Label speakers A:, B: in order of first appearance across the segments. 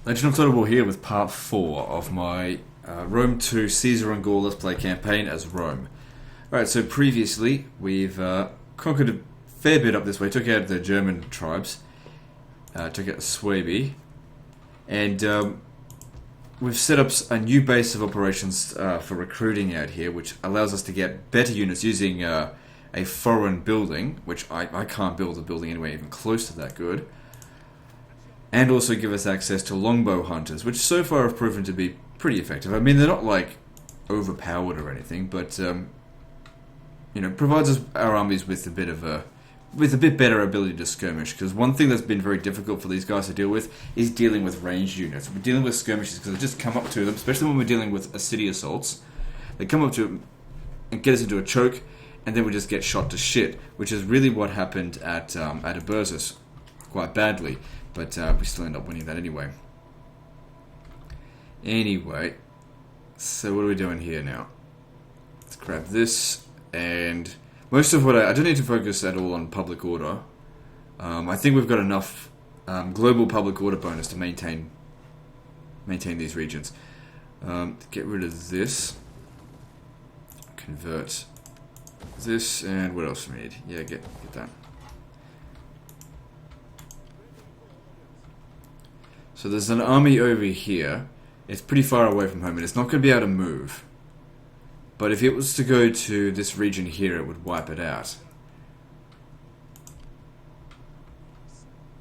A: Legend of Total War here with part 4 of my Rome 2 Caesar and Gaul Let's Play campaign as Rome. Alright, so previously we've conquered a fair bit up this way, took out the German tribes, took out Swaby, and we've set up a new base of operations for recruiting out here, which allows us to get better units using a foreign building, which I can't build a building anyway even close to that good. And also give us access to longbow hunters, which so far have proven to be pretty effective. I mean, they're not like overpowered or anything, but you know, provides us our armies with a bit better ability to skirmish. Because one thing that's been very difficult for these guys to deal with is dealing with ranged units. We're dealing with skirmishes because they just come up to them, especially when we're dealing with city assaults. They come up to them and get us into a choke, and then we just get shot to shit, which is really what happened at Aberzus quite badly. But we still end up winning that anyway. Anyway, so what are we doing here now? Let's grab this, and most of what I don't need to focus at all on public order. I think we've got enough global public order bonus to maintain these regions. Get rid of this. Convert this, and what else do we need? Yeah, get that. So there's an army over here. It's pretty far away from home, and it's not going to be able to move. But if it was to go to this region here, it would wipe it out.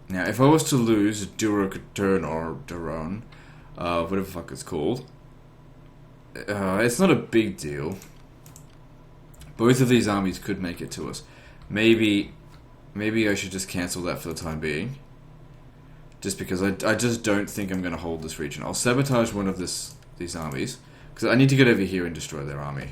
A: Now, if I was to lose Durocaturn or Duron, whatever the fuck it's called, it's not a big deal. Both of these armies could make it to us. Maybe I should just cancel that for the time being. Just because I just don't think I'm going to hold this region. I'll sabotage one of these armies, because I need to get over here and destroy their army.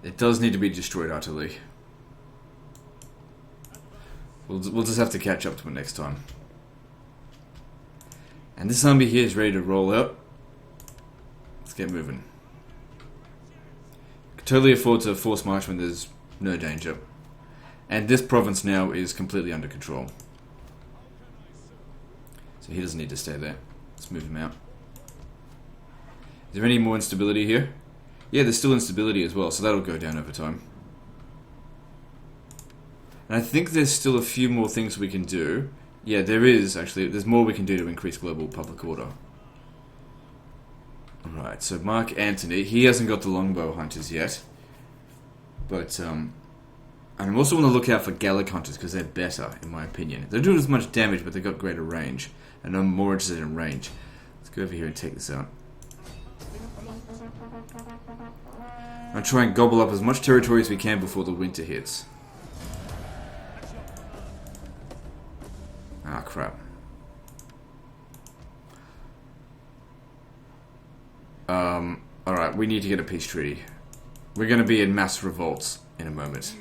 A: It does need to be destroyed utterly. We'll just have to catch up to it next time. And this army here is ready to roll out. Let's get moving. Can totally afford to force march when there's no danger. And this province now is completely under control. So he doesn't need to stay there. Let's move him out. Is there any more instability here? Yeah, there's still instability as well, so that'll go down over time. And I think there's still a few more things we can do. Yeah, there is, actually. There's more we can do to increase global public order. Alright, so Mark Antony. He hasn't got the longbow hunters yet. But, and I also want to look out for Gallic hunters, because they're better, in my opinion. They don't do as much damage, but they've got greater range. And I'm more interested in range. Let's go over here and take this out. I'll try and gobble up as much territory as we can before the winter hits. Ah, crap. Alright, we need to get a peace treaty. We're going to be in mass revolts in a moment.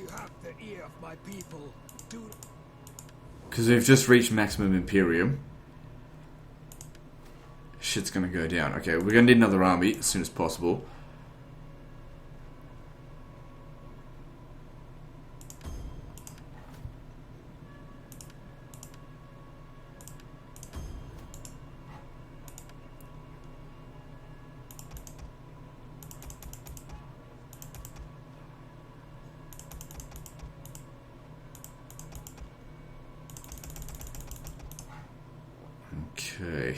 A: Because we've just reached maximum Imperium. Shit's going to go down. Okay, we're going to need another army as soon as possible. Okay.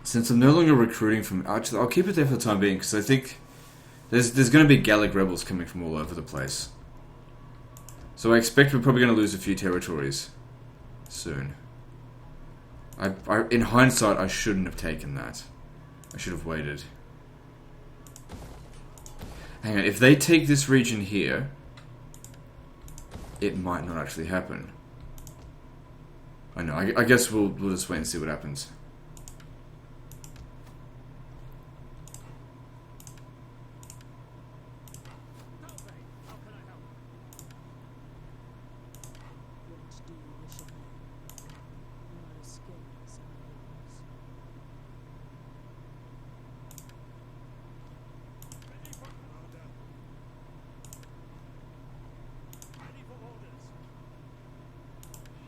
A: Since I'm no longer recruiting from... Actually, I'll keep it there for the time being, because I think there's going to be Gallic rebels coming from all over the place. So I expect we're probably going to lose a few territories soon. In hindsight, I shouldn't have taken that. I should have waited. Hang on, if they take this region here, it might not actually happen. I know, I guess we'll just wait and see what happens.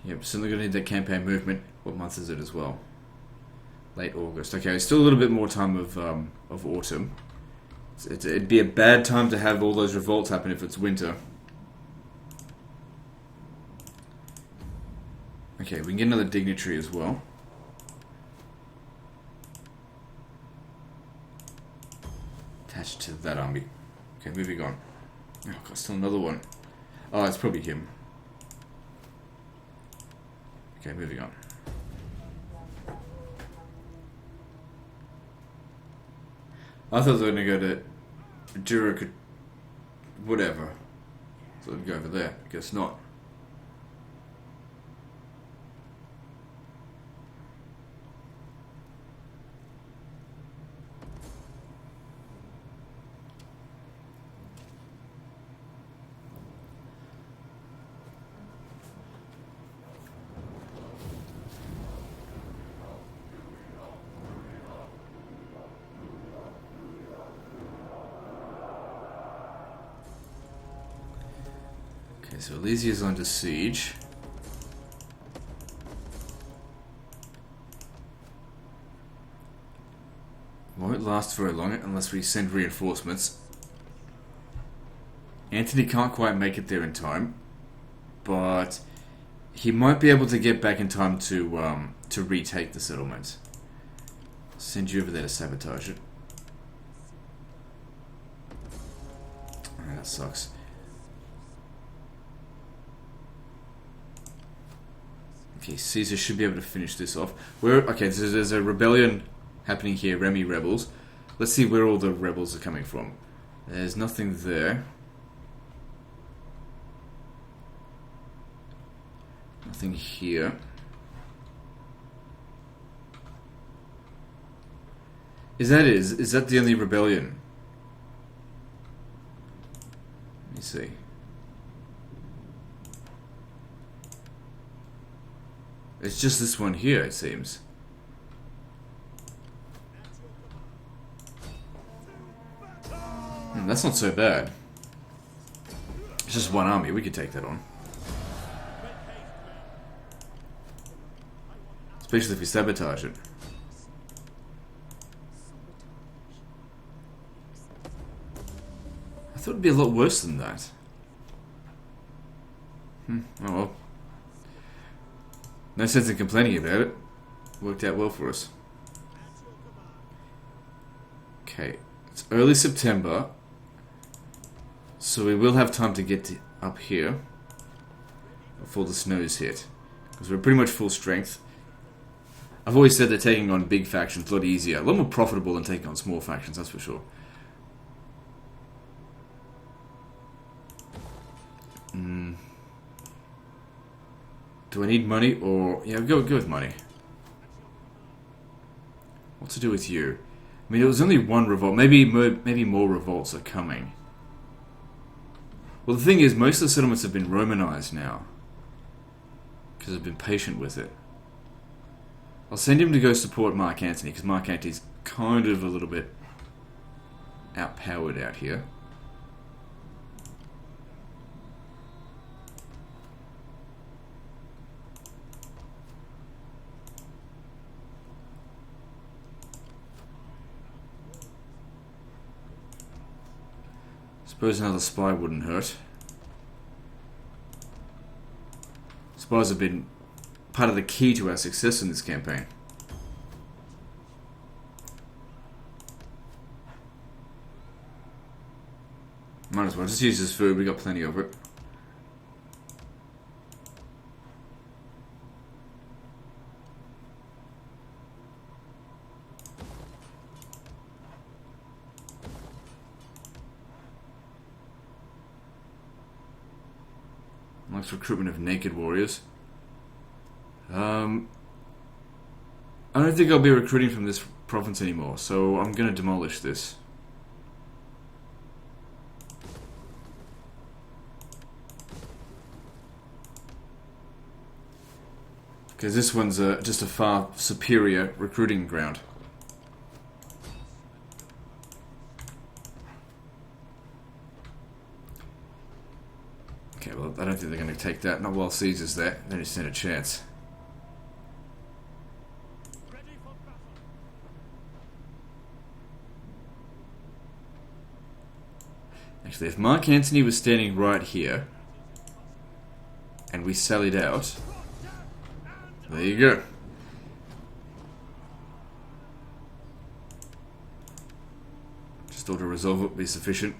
A: Yep, certainly going to need that campaign movement. What month is it as well? Late August. Okay, still a little bit more time of autumn. It'd be a bad time to have all those revolts happen if it's winter. Okay, we can get another dignitary as well. Attached to that army. Okay, moving on. Oh, got still another one. Oh, it's probably him. Okay, moving on. I thought they were going to go to Jurek, whatever. So they'd go over there. I guess not. Okay, so Elysia's under siege. Won't last very long unless we send reinforcements. Antony can't quite make it there in time, but he might be able to get back in time to retake the settlement. Send you over there to sabotage it. Oh, that sucks. Okay, Caesar should be able to finish this off. Okay, so there's a rebellion happening here, Remy rebels. Let's see where all the rebels are coming from. There's nothing there. Nothing here. Is that the only rebellion? Let me see. It's just this one here, it seems. That's not so bad. It's just one army, we could take that on. Especially if we sabotage it. I thought it'd be a lot worse than that. Oh well. No sense in complaining about it. Worked out well for us. Okay, it's early September, so we will have time to get up here before the snows hit, because we're pretty much full strength. I've always said that taking on big factions a lot easier, a lot more profitable than taking on small factions, that's for sure. Do I need money or... yeah, go with money. What to do with you? I mean, it was only one revolt. Maybe more revolts are coming. Well, the thing is, most of the settlements have been Romanized now. Because I've been patient with it. I'll send him to go support Mark Antony, because Mark Antony's kind of a little bit outpowered out here. Suppose another spy wouldn't hurt. Spies have been part of the key to our success in this campaign. Might as well just use this food, we got plenty of it. Nice recruitment of naked warriors. I don't think I'll be recruiting from this province anymore, so I'm going to demolish this. Because this one's just a far superior recruiting ground. Okay, well, I don't think they're going to take that. Not while Caesar's there. They just stand a chance. Actually, if Mark Antony was standing right here, and we sallied out, there you go. Just auto-resolve it would be sufficient.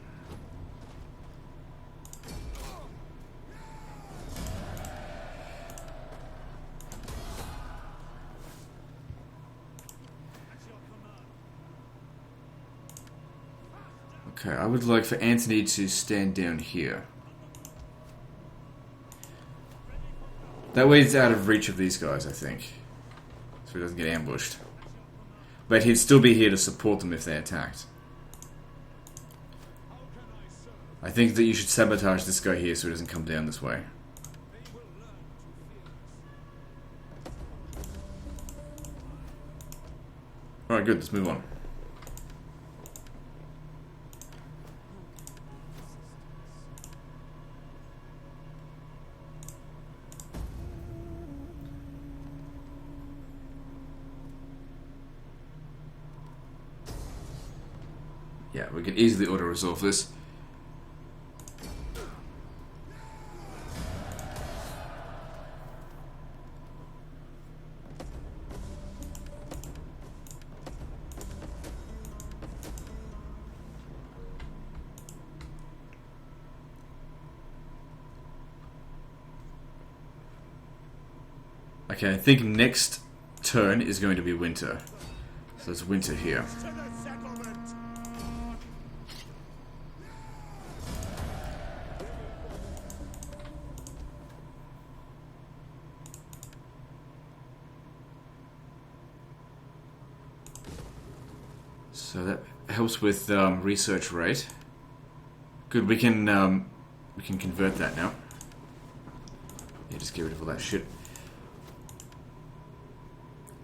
A: Okay, I would like for Antony to stand down here. That way it's out of reach of these guys, I think. So he doesn't get ambushed. But he'd still be here to support them if they attacked. I think that you should sabotage this guy here so he doesn't come down this way. Alright, good, let's move on. Yeah, we can easily auto-resolve this. Okay, I think next turn is going to be winter. So it's winter here. So that helps with research rate. Good, we can convert that now. Yeah, just get rid of all that shit.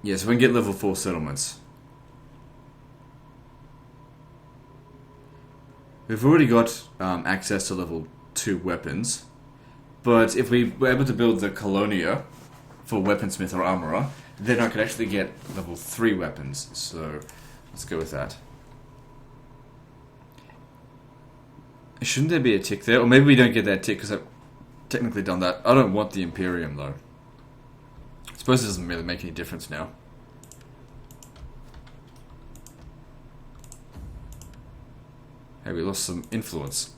A: Yeah, so we can get level 4 settlements. We've already got access to level 2 weapons, but if we were able to build the Colonia for weaponsmith or armorer, then I could actually get level 3 weapons, so let's go with that. Shouldn't there be a tick there? Or maybe we don't get that tick because I've technically done that. I don't want the Imperium though. I suppose it doesn't really make any difference now. Hey, we lost some influence.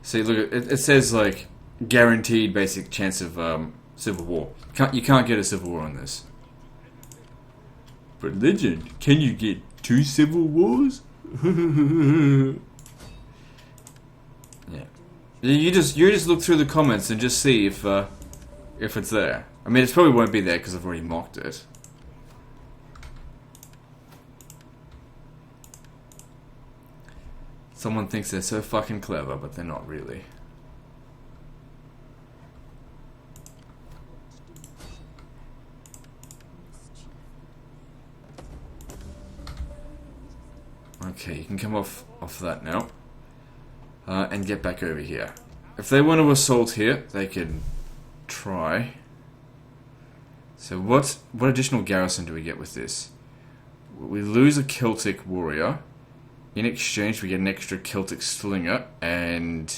A: See, look, it says like guaranteed basic chance of civil war. You can't get a civil war on this. But legend, can you get 2 civil wars? Yeah. You just look through the comments and just see if it's there. I mean, it probably won't be there because I've already mocked it. Someone thinks they're so fucking clever, but they're not really. Okay, you can come off that now. And get back over here. If they want to assault here, they can try. So what additional garrison do we get with this? We lose a Celtic warrior. In exchange, we get an extra Celtic slinger and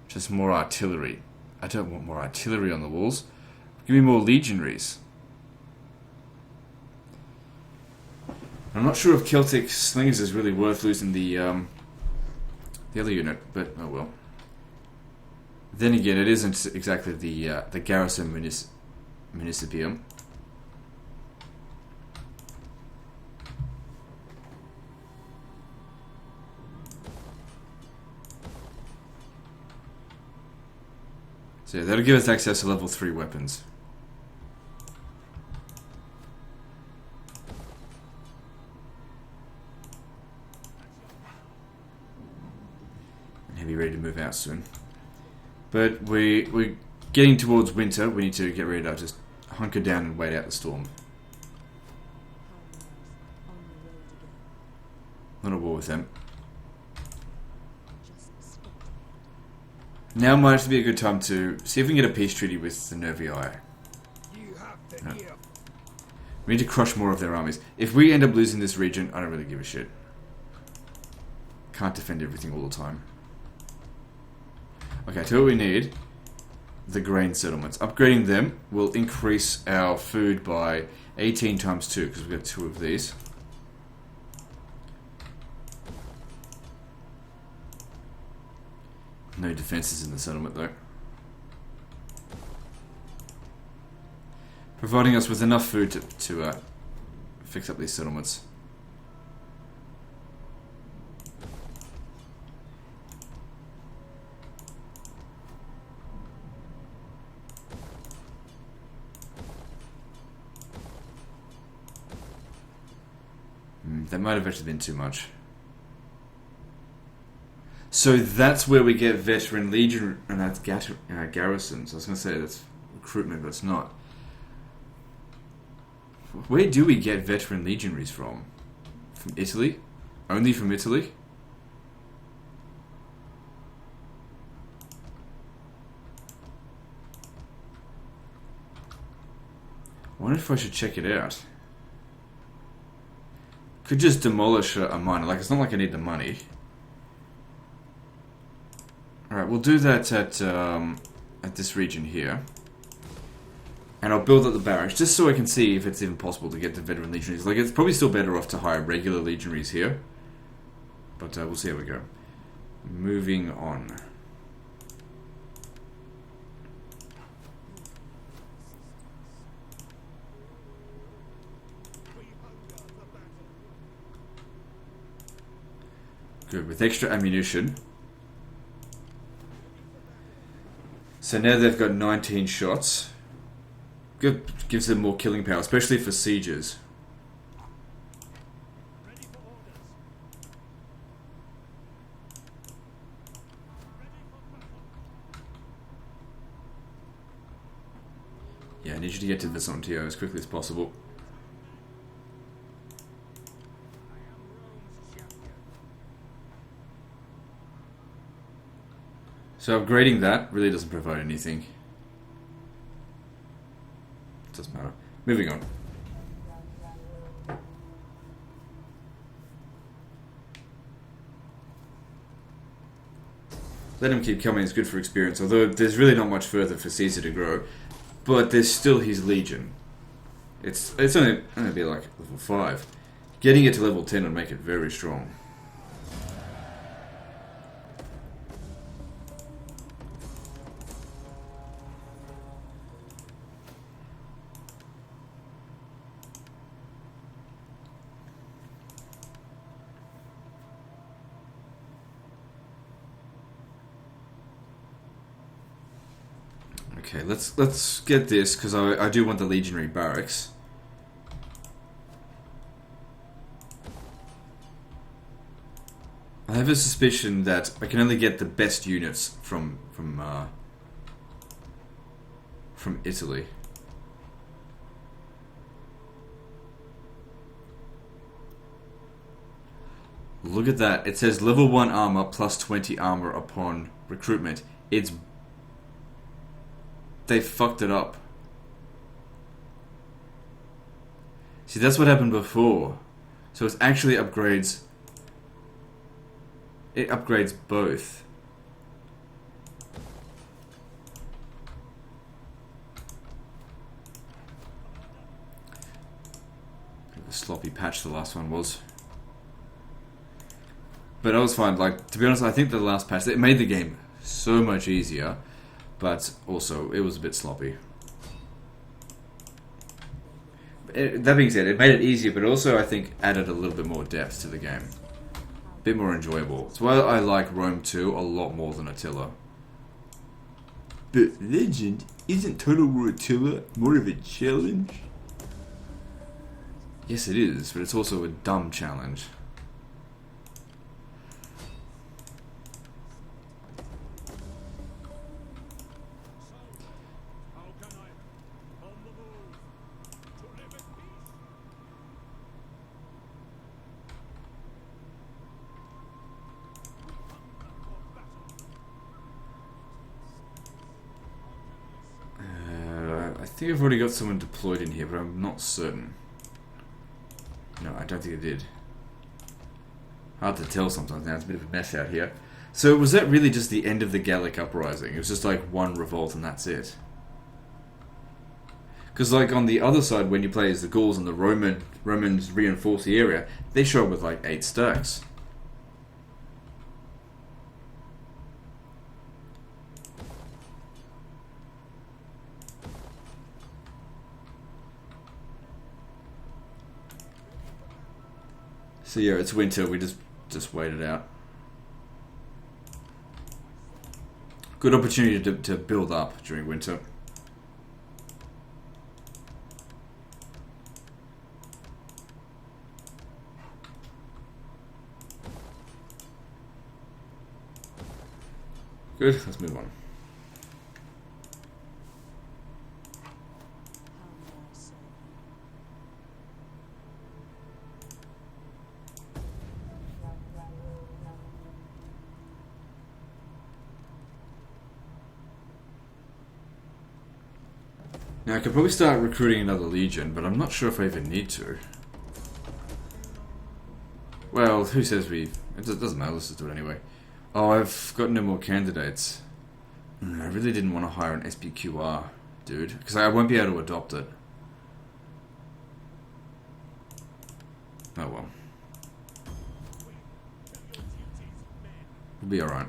A: just more artillery. I don't want more artillery on the walls. Give me more legionaries. I'm not sure if Celtic slingers is really worth losing the other unit, but oh well. Then again, it isn't exactly the garrison municipium. So yeah, that'll give us access to level 3 weapons. And he'll be ready to move out soon. But we're getting towards winter. We need to get ready to just hunker down and wait out the storm. Not at war with them. Now might actually be a good time to see if we can get a peace treaty with the Nervii. No. We need to crush more of their armies. If we end up losing this region, I don't really give a shit. Can't defend everything all the time. Okay, tell you what we need. The grain settlements. Upgrading them will increase our food by 18 times 2, because we've got 2 of these. No defenses in the settlement though. Providing us with enough food to fix up these settlements. That might have actually been too much. So that's where we get veteran legion and that's garrisons. I was going to say that's recruitment, but it's not. Where do we get veteran legionaries from? From Italy? Only from Italy? I wonder if I should check it out. Could just demolish a mine. Like, it's not like I need the money. Alright, we'll do that at this region here. And I'll build up the barracks, just so I can see if it's even possible to get the veteran legionaries. Like, it's probably still better off to hire regular legionaries here. But we'll see how we go. Moving on. Good, with extra ammunition. So now they've got 19 shots. Good, gives them more killing power, especially for sieges. Yeah, I need you to get to Vesontio as quickly as possible. So upgrading that really doesn't provide anything. Doesn't matter. Moving on. Let him keep coming, it's good for experience, although there's really not much further for Caesar to grow. But there's still his legion. It's only be like level 5. Getting it to level 10 would make it very strong. Okay, let's get this, because I do want the legionary barracks. I have a suspicion that I can only get the best units from Italy. Look at that. It says level 1 armor plus 20 armor upon recruitment. They fucked it up. See, that's what happened before. So it actually upgrades. It upgrades both. A sloppy patch the last one was. But I was fine. Like, to be honest, I think the last patch, it made the game so much easier. But also, it was a bit sloppy. That being said, it made it easier, but also, I think, added a little bit more depth to the game. A bit more enjoyable. That's why I like Rome 2 a lot more than Attila. But Legend, isn't Total War Attila more of a challenge? Yes, it is, but it's also a dumb challenge. think I've already got someone deployed in here, but I'm not certain. No, I don't think I did. Hard to tell sometimes now, it's a bit of a mess out here. So was that really just the end of the Gallic uprising? It was just like one revolt and that's it? Because like on the other side, when you play as the Gauls and the Romans reinforce the area, they show up with like 8 stacks. So yeah, it's winter, we just wait it out. Good opportunity to build up during winter. Good, let's move on. Now I could probably start recruiting another legion, but I'm not sure if I even need to. Well, who says we... It doesn't matter, let's just do it anyway. Oh, I've got no more candidates. I really didn't want to hire an SPQR, dude, because I won't be able to adopt it. Oh well. We'll be alright.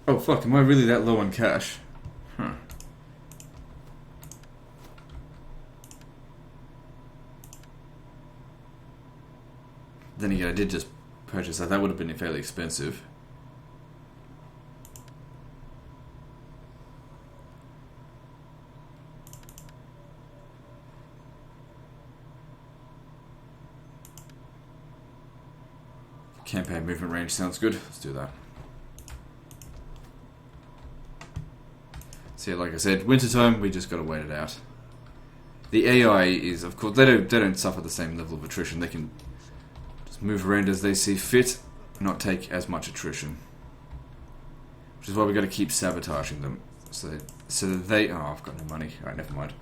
A: Oh fuck, am I really that low on cash? Huh. Then again, I did just purchase that. That would have been fairly expensive. Campaign movement range sounds good. Let's do that. So yeah, like I said, wintertime, we just gotta wait it out. The AI is, of course, they don't suffer the same level of attrition. They can just move around as they see fit, not take as much attrition. Which is why we gotta keep sabotaging them. So that they... Oh, I've got no money. Alright, never mind.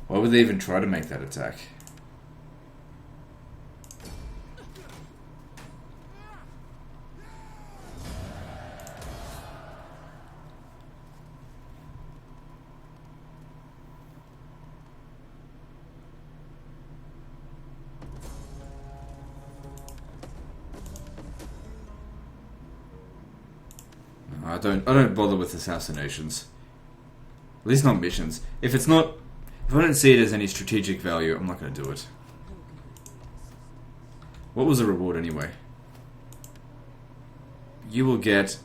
A: Why would they even try to make that attack? No, I don't bother with assassinations. At least not missions. If I don't see it as any strategic value, I'm not going to do it. What was the reward anyway? You will get...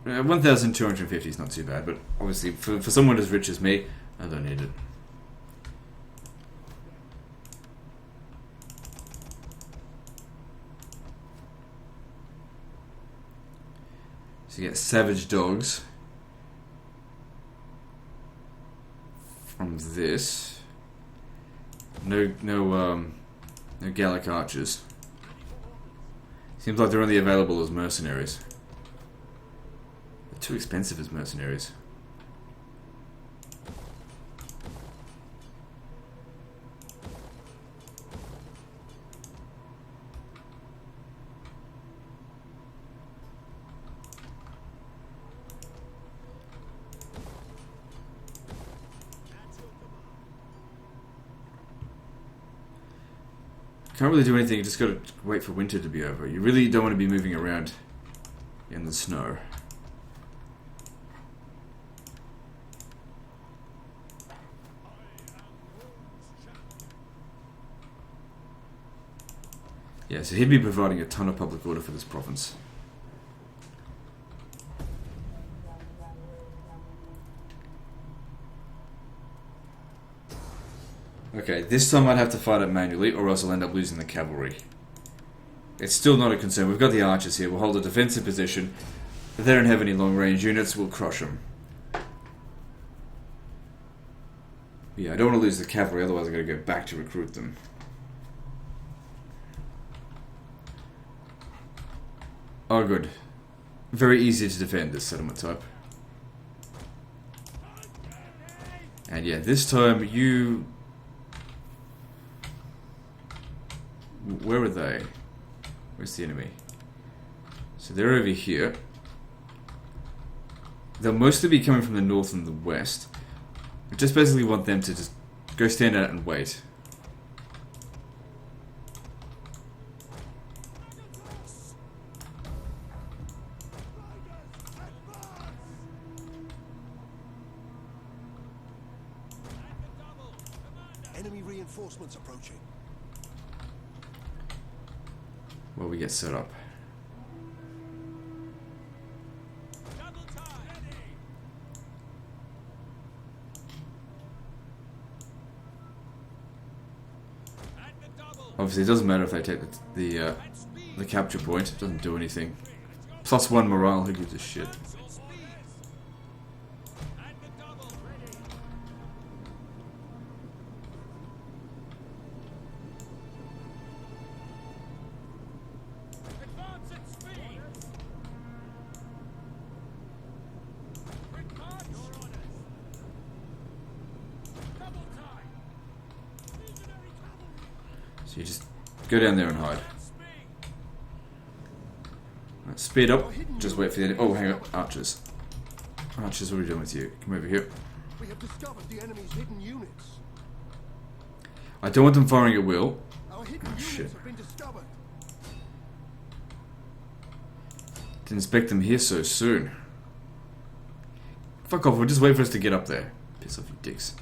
A: 1,250 is not too bad, but obviously for someone as rich as me, I don't need it. So you get savage dogs. From this, no Gallic archers. Seems like they're only available as mercenaries. They're too expensive as mercenaries. Can't really do anything, you just gotta wait for winter to be over. You really don't want to be moving around in the snow. Yeah, so he'd be providing a ton of public order for this province. Okay, this time I'd have to fight it manually, or else I'll end up losing the cavalry. It's still not a concern. We've got the archers here. We'll hold a defensive position. If they don't have any long-range units, we'll crush them. Yeah, I don't want to lose the cavalry, otherwise I've got to go back to recruit them. Oh, good. Very easy to defend, this settlement type. And yeah, this time you... Where are they? Where's the enemy? So they're over here. They'll mostly be coming from the north and the west. I just basically want them to just go stand out and wait.
B: Enemy reinforcements approaching.
A: While we get set up. Obviously, it doesn't matter if they take the capture point. It doesn't do anything. +1 morale. Who gives a shit? So you just go down there and hide. Right, speed up. Just wait for the... Oh, hang on. Archers. Archers, what are we doing with you? Come over here.
B: We have discovered the enemy's hidden units.
A: I don't want them firing at will.
B: Our hidden units have been discovered.
A: Didn't expect them here so soon. Fuck off, we'll just wait for us to get up there. Piss off, you dicks.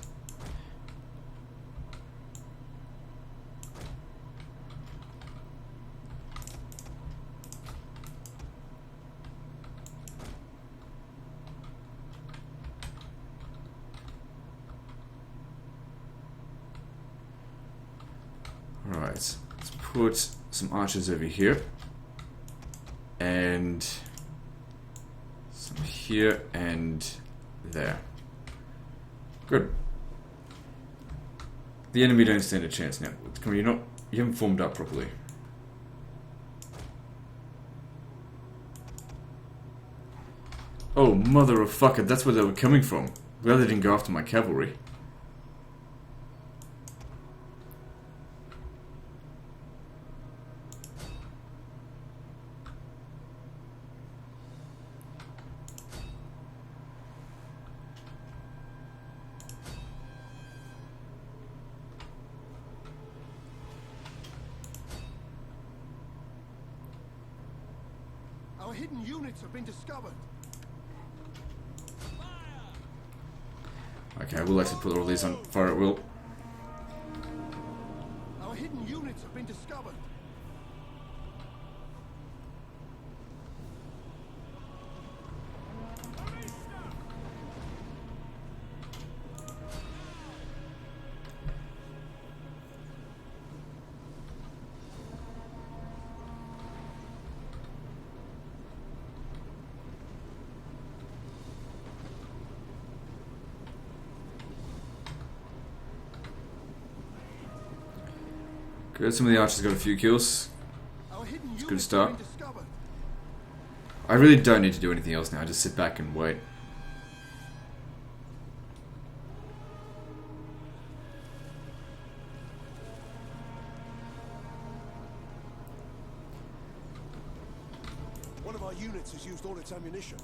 A: Alright, let's put some archers over here. And some here and there. Good. The enemy don't stand a chance now. Come on, you haven't formed up properly. Oh, mother of fucker, that's where they were coming from. Glad they didn't go after my cavalry.
B: Our hidden units have been discovered.
A: Okay, we'll actually put all these on fire at will.
B: Our hidden units have been discovered.
A: Good, some of the archers got a few kills. It's a good start. I really don't need to do anything else now, I just sit back and wait.
B: One of our units has used all its ammunition.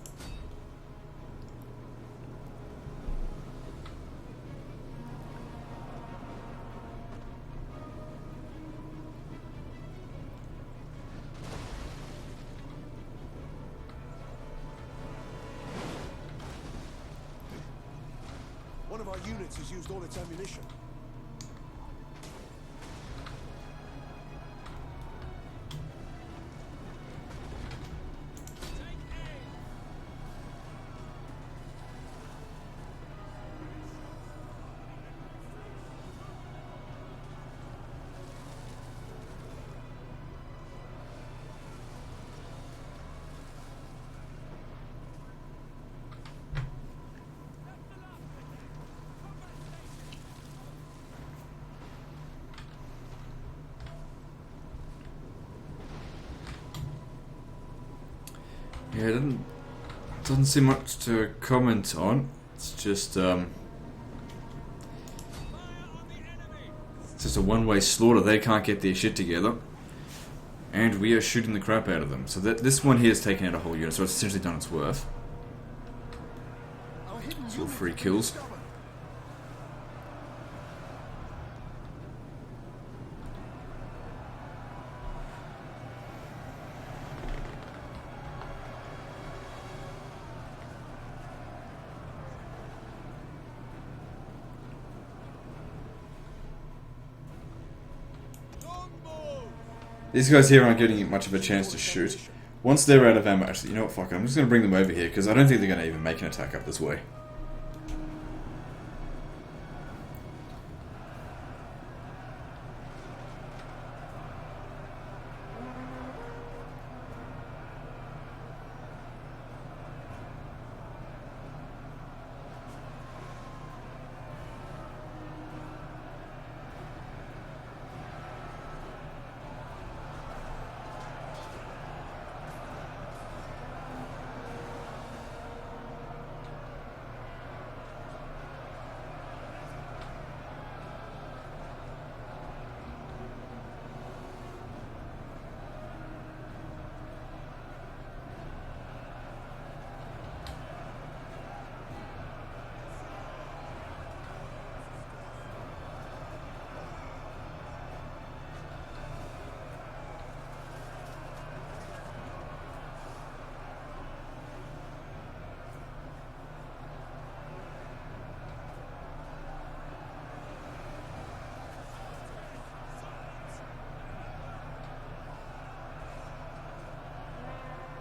B: One of our units has used all its ammunition.
A: Yeah, it doesn't seem much to comment on. It's just it's just a one-way slaughter. They can't get their shit together, and we are shooting the crap out of them. So that this one here has taken out a whole unit, so it's essentially done its worth. It's all 3 kills. These guys here aren't getting much of a chance to shoot. Once they're out of ammo, actually, you know what, fuck it, I'm just going to bring them over here, because I don't think they're going to even make an attack up this way.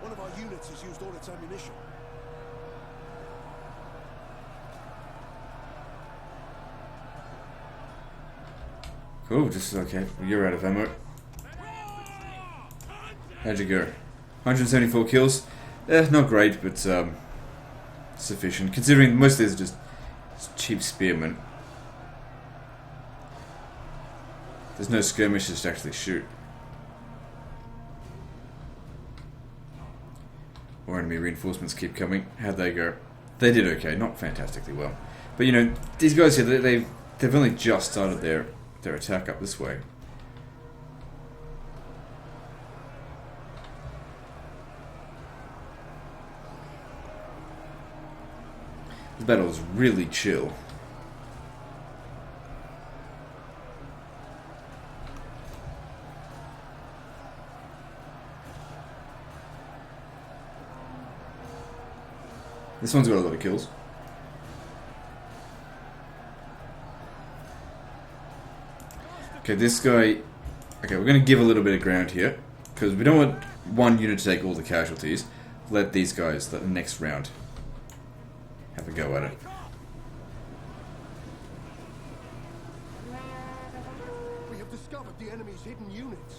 B: One of our units has used all its ammunition.
A: Cool, just okay. You're out of ammo. How'd you go? 174 kills. Not great, but sufficient. Considering most of these are just cheap spearmen. There's no skirmishes to actually shoot. Or enemy reinforcements keep coming. How'd they go? They did okay, not fantastically well. But you know, these guys here, they've only just started their attack up this way. This battle is really chill. This one's got a lot of kills. Okay, this guy... Okay, we're going to give a little bit of ground here, because we don't want one unit to take all the casualties. Let these guys, the next round, have a go at it.
B: We have discovered the enemy's hidden units.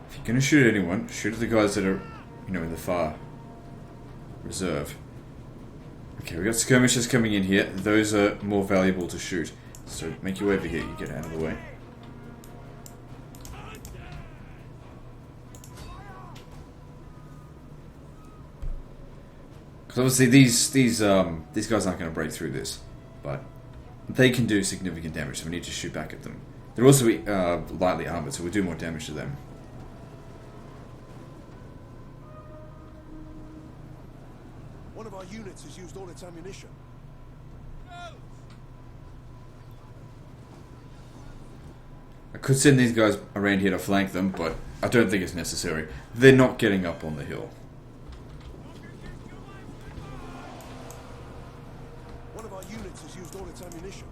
A: If you're going to shoot at anyone, shoot at the guys that are, you know, in the far reserve. Okay, we got skirmishes coming in here. Those are more valuable to shoot. So make your way over here, you get out of the way. Because obviously these guys aren't going to break through this, but they can do significant damage, so we need to shoot back at them. They're also lightly armored, so we do more damage to them.
B: One of our units has used all its ammunition.
A: I could send these guys around here to flank them, but I don't think it's necessary. They're not getting up on the hill.
B: One of our units has used all its ammunition.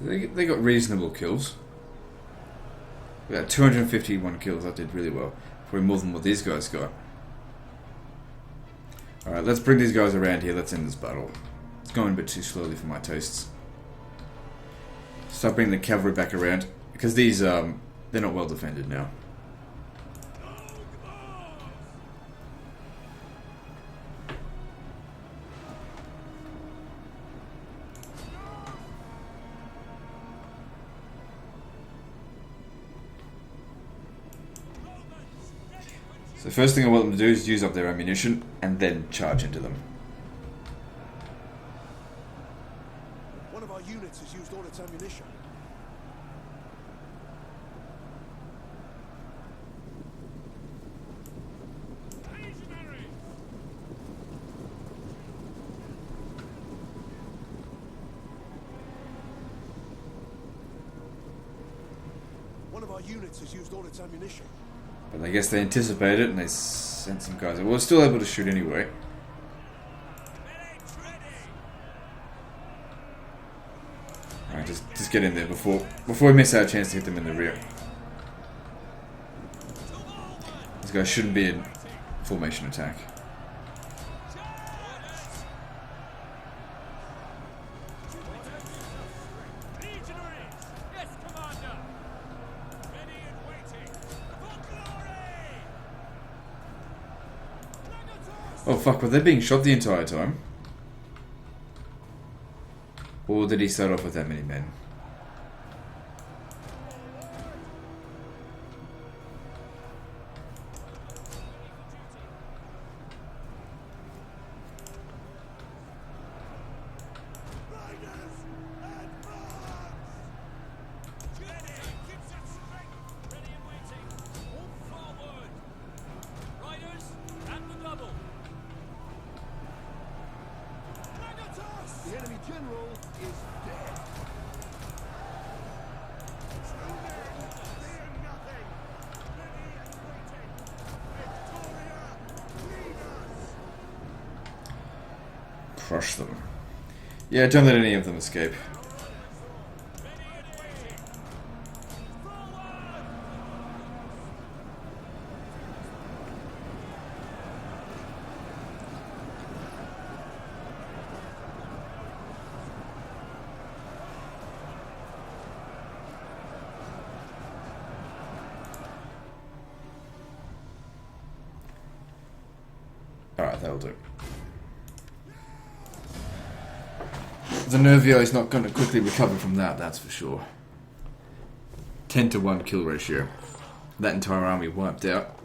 A: They got reasonable kills. We got 251 kills. That did really well. Probably more than what these guys got. Alright, let's bring these guys around here. Let's end this battle. It's going a bit too slowly for my tastes. Start bringing the cavalry back around. Because these, they're not well defended now. So the first thing I want them to do is use up their ammunition and then charge into them.
B: One of our units has used all its ammunition. One of our units has used all its ammunition.
A: But I guess they anticipated it and they sent some guys. We're still able to shoot anyway. Alright, just get in there before we miss our chance to hit them in the rear. These guys shouldn't be in formation attack. Oh fuck, were they being shot the entire time? Or did he start off with that many men?
B: The enemy general is dead.
A: Crush them. Yeah, don't let any of them escape. Alright, that'll do. The Nervio is not going to quickly recover from that, that's for sure. 10 to 1 kill ratio. That entire army wiped out.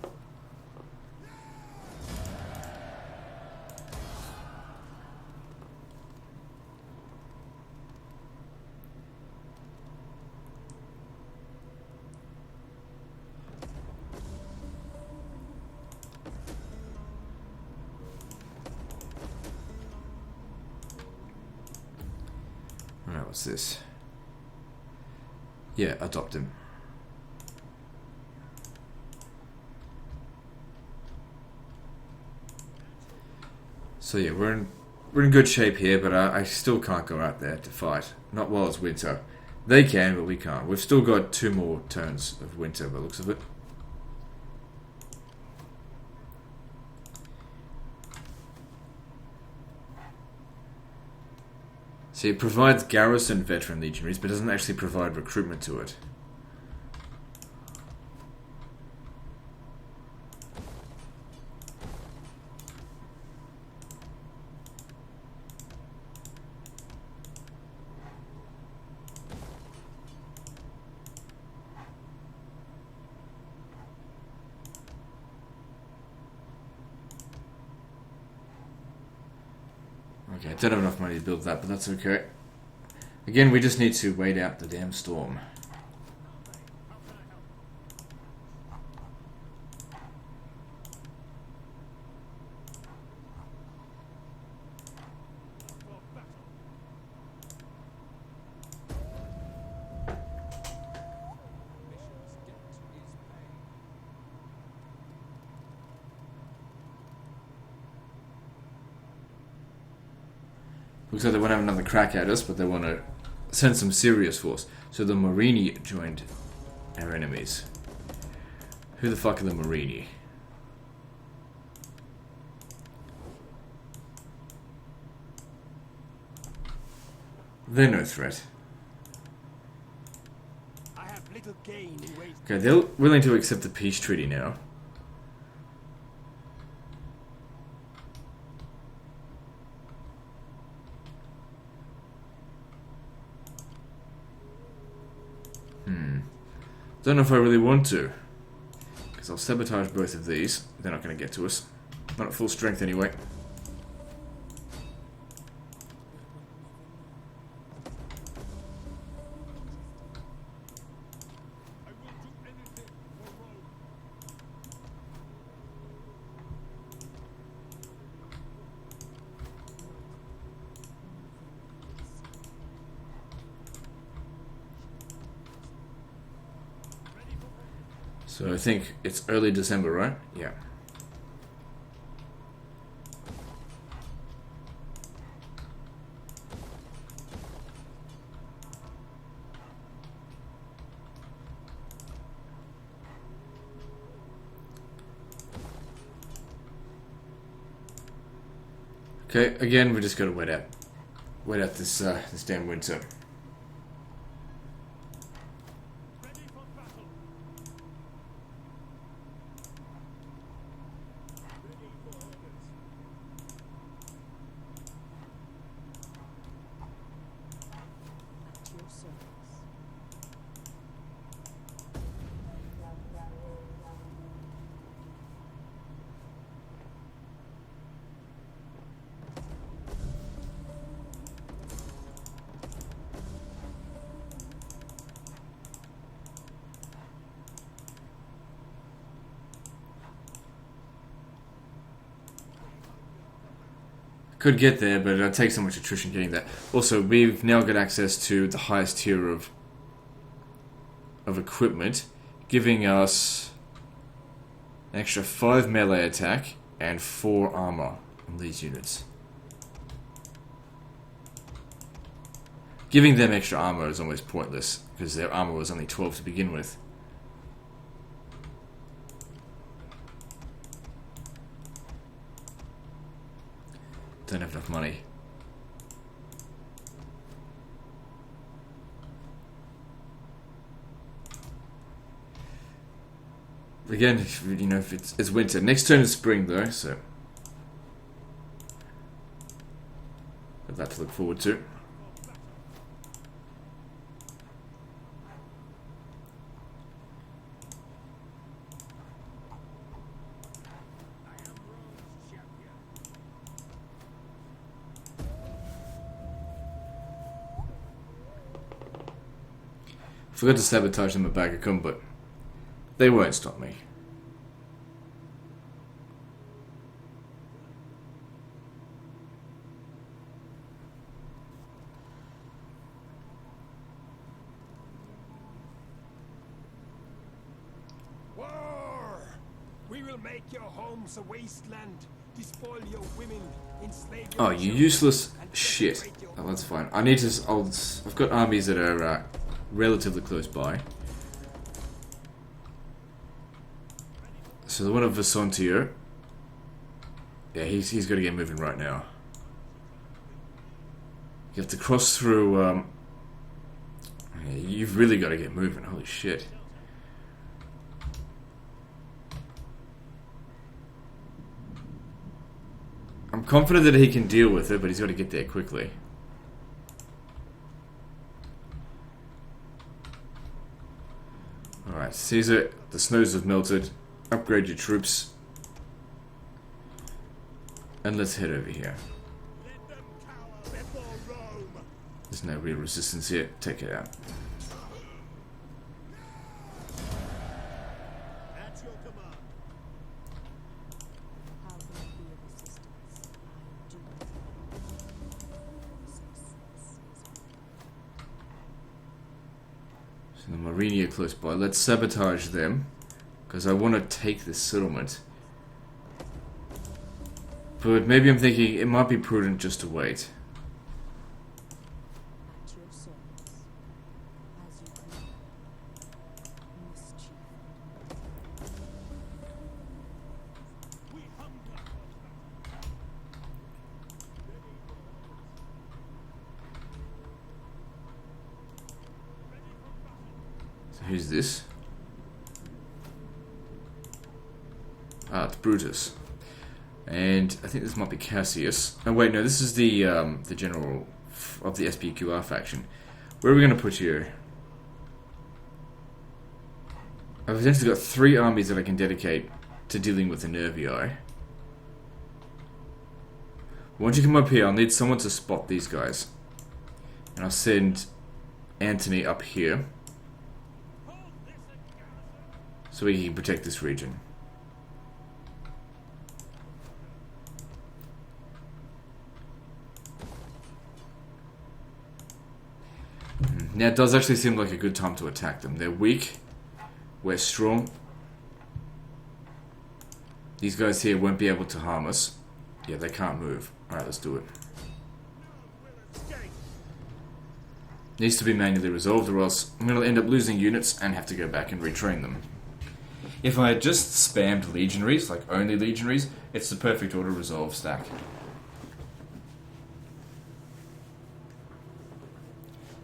A: Alright, what's this? Yeah, adopt him. So yeah, we're in good shape here, but I still can't go out there to fight. Not while it's winter. They can, but we can't. We've still got 2 more turns of winter by the looks of it. See, it provides garrison veteran legionaries, but doesn't actually provide recruitment to it. Okay, I don't have enough money to build that, but that's okay. Again, we just need to wait out the damn storm. Looks like they want to have another crack at us, but they want to send some serious force. So the Morini joined our enemies. Who the fuck are the Morini? They're no threat.
B: I have little gain in waiting.
A: Okay, they're willing to accept the peace treaty now. Don't know if I really want to. Because I'll sabotage both of these. They're not going to get to us. Not at full strength anyway.
B: I will do anything for Rome.
A: So I think it's early December, right? Yeah. Okay, again, we just gotta wait out this this damn winter.
B: Ready for battle. Ready for orders.
C: At your service.
A: Could get there, but it'll take so much attrition getting there. Also, we've now got access to the highest tier of equipment, giving us an extra 5 melee attack and 4 armor on these units. Giving them extra armor is almost pointless, because their armor was only 12 to begin with. Don't have enough money. Again, you know, if it's winter. Next turn is spring, though, so got that to look forward to. Forgot to sabotage them at Bagacum, but they won't stop me.
B: War! We will make your homes a wasteland, despoil your women, enslave your
A: Oh, you
B: children,
A: useless
B: and
A: shit.
B: separate your
A: Oh, that's fine. I need to. I've got armies that are relatively close by. So the one of Vasontier. Yeah, he's got to get moving right now. You have to cross through. Yeah, you've really got to get moving. Holy shit. I'm confident that he can deal with it, but he's got to get there quickly. Alright, Caesar, the snows have melted. Upgrade your troops. And let's head over here.
B: Let them cower before Rome.
A: There's no real resistance here. Take it out.
B: At your command.
C: How will I be of assistance? I do success.
A: So the Morini are close by. Let's sabotage them. Because I want to take this settlement. But maybe I'm thinking it might be prudent just to wait.
C: At your service.
A: Who's this? Ah, it's Brutus. And I think this might be Cassius. Oh wait, no, this is the general of the SPQR faction. Where are we going to put you? I've essentially got 3 armies that I can dedicate to dealing with the Nervii. Once you come up here, I'll need someone to spot these guys. And I'll send Antony up here, so he can protect this region. Now it does actually seem like a good time to attack them. They're weak. We're strong. These guys here won't be able to harm us. Yeah, they can't move. Alright, let's do it. Needs to be manually resolved, or else I'm going to end up losing units and have to go back and retrain them. If I had just spammed legionaries, like only legionaries, it's the perfect auto-resolve stack.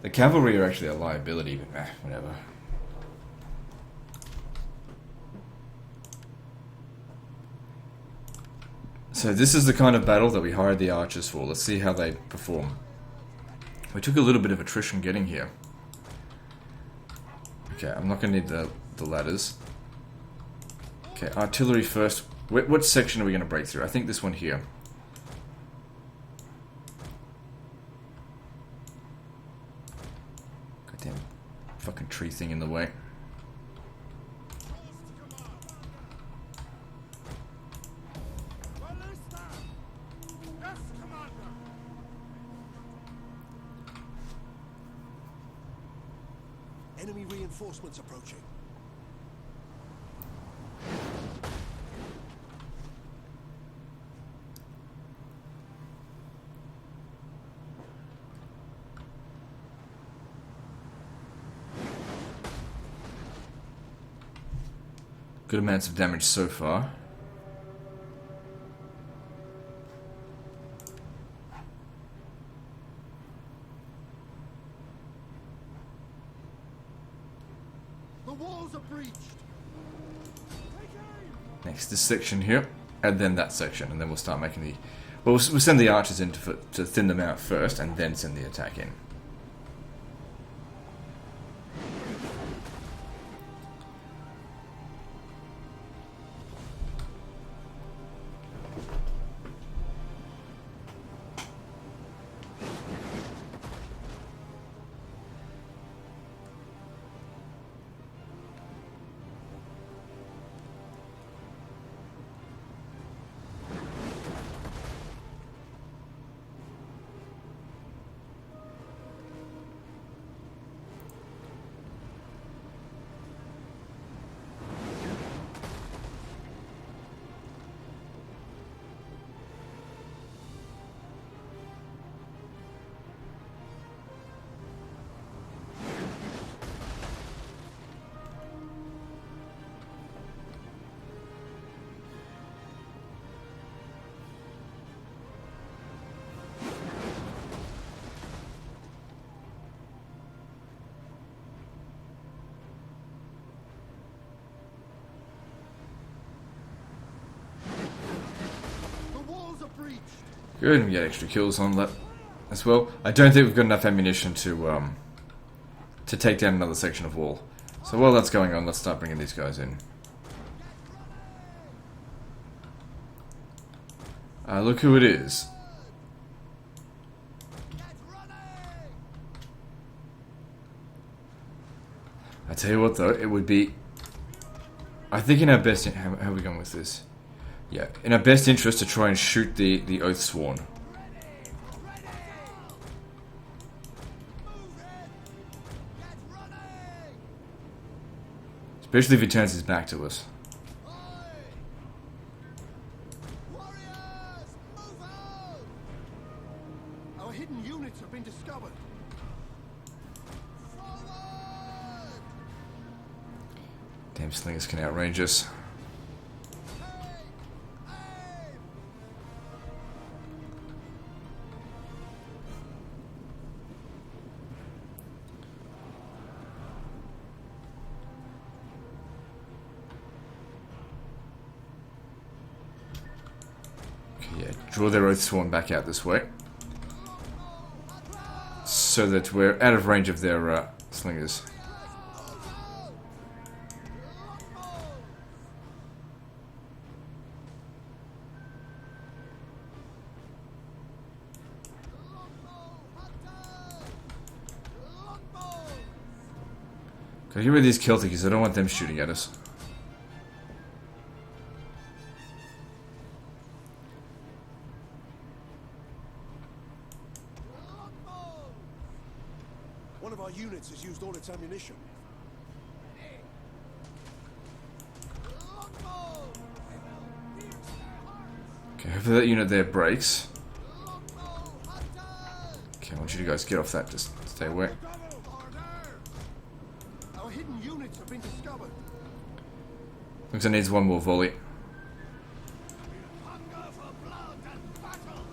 A: The cavalry are actually a liability, but whatever. So this is the kind of battle that we hired the archers for. Let's see how they perform. We took a little bit of attrition getting here. Okay, I'm not going to need the ladders. Okay, artillery first. What section are we going to break through? I think this one here. Goddamn fucking tree thing in the way.
B: Enemy reinforcements approaching.
A: Good amounts of damage so far.
B: The walls are breached.
A: Next, this section here, and then that section, and then we'll start making the... Well, we'll send the archers in to thin them out first, and then send the attack in. Good, we get extra kills on that as well. I don't think we've got enough ammunition to take down another section of wall. So while that's going on, let's start bringing these guys in. Look who it is. I tell you what though, it would be... I think in our best... How are we going with this? Yeah, in our best interest to try and shoot the Oathsworn. Especially if he turns his back to us.
B: Our hidden units have been discovered.
A: Damn slingers can outrange us. draw their oath sworn back out this way, so that we're out of range of their slingers. Gotta get rid of these Celtic because I don't want them shooting at us.
D: One of our units has used all its ammunition.
A: Okay, hopefully that unit there breaks. Okay, I want you guys to get off that, just stay away.
D: Our hidden units have been discovered.
A: Looks like it needs one more volley.
D: Hunger for blood and battle.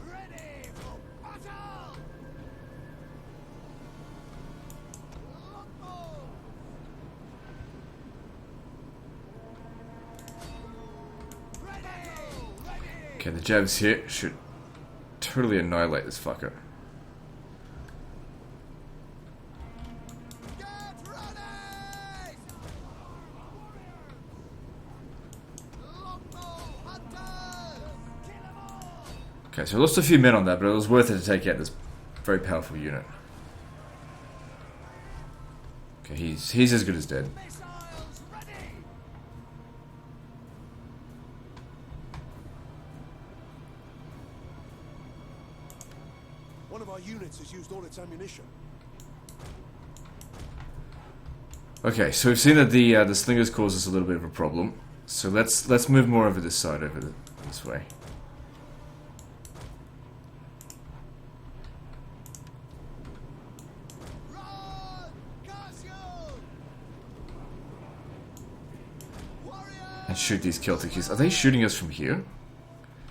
D: Ready for battle.
A: Okay, the jabs here should totally annihilate this fucker.
D: Get ready. Longbow hunters. Kill 'em all.
A: Okay, so I lost a few men on that, but it was worth it to take out this very powerful unit. Okay, he's as good as dead.
D: Missiles ready. One of our units has used all its ammunition.
A: Okay, so we've seen that the slingers cause us a little bit of a problem. So let's move more over this side, this way.
D: Run, Casio! Warrior!
A: And shoot these Celtic. Are they shooting us from here?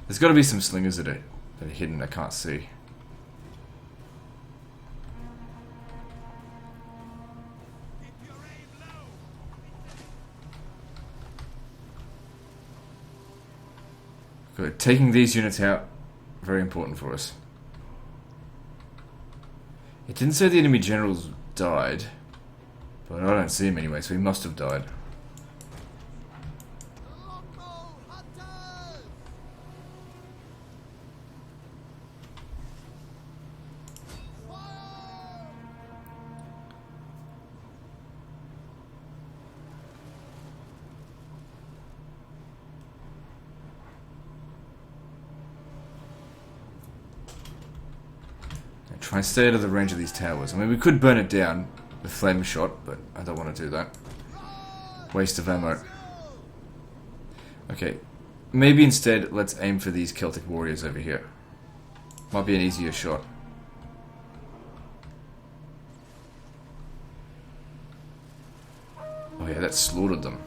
A: There's got to be some slingers that are hidden I can't see.
D: Keep your aim low.
A: Good. Taking these units out, very important for us. It didn't say the enemy generals died, but I don't see him anyway, so he must have died.
D: Longbow hunters! Fire!
A: Try and stay out of the range of these towers. I mean, we could burn it down with flame shot, but I don't want to do that. Waste of ammo. Okay, maybe instead let's aim for these Celtic warriors over here. Might be an easier shot. Oh yeah, that slaughtered them.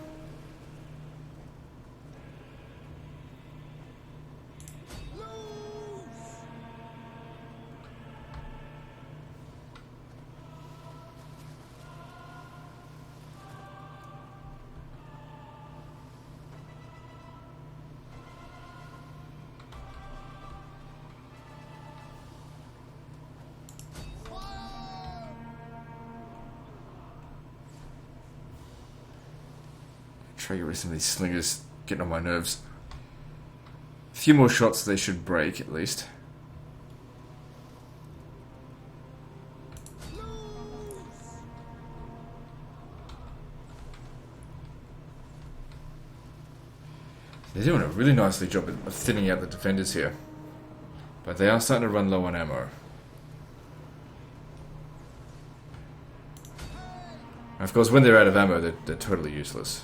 A: Try to get rid of some of these slingers getting on my nerves. A few more shots they should break at least. They're doing a really nicely job of thinning out the defenders here. But they are starting to run low on ammo. And of course, when they're out of ammo, they're totally useless.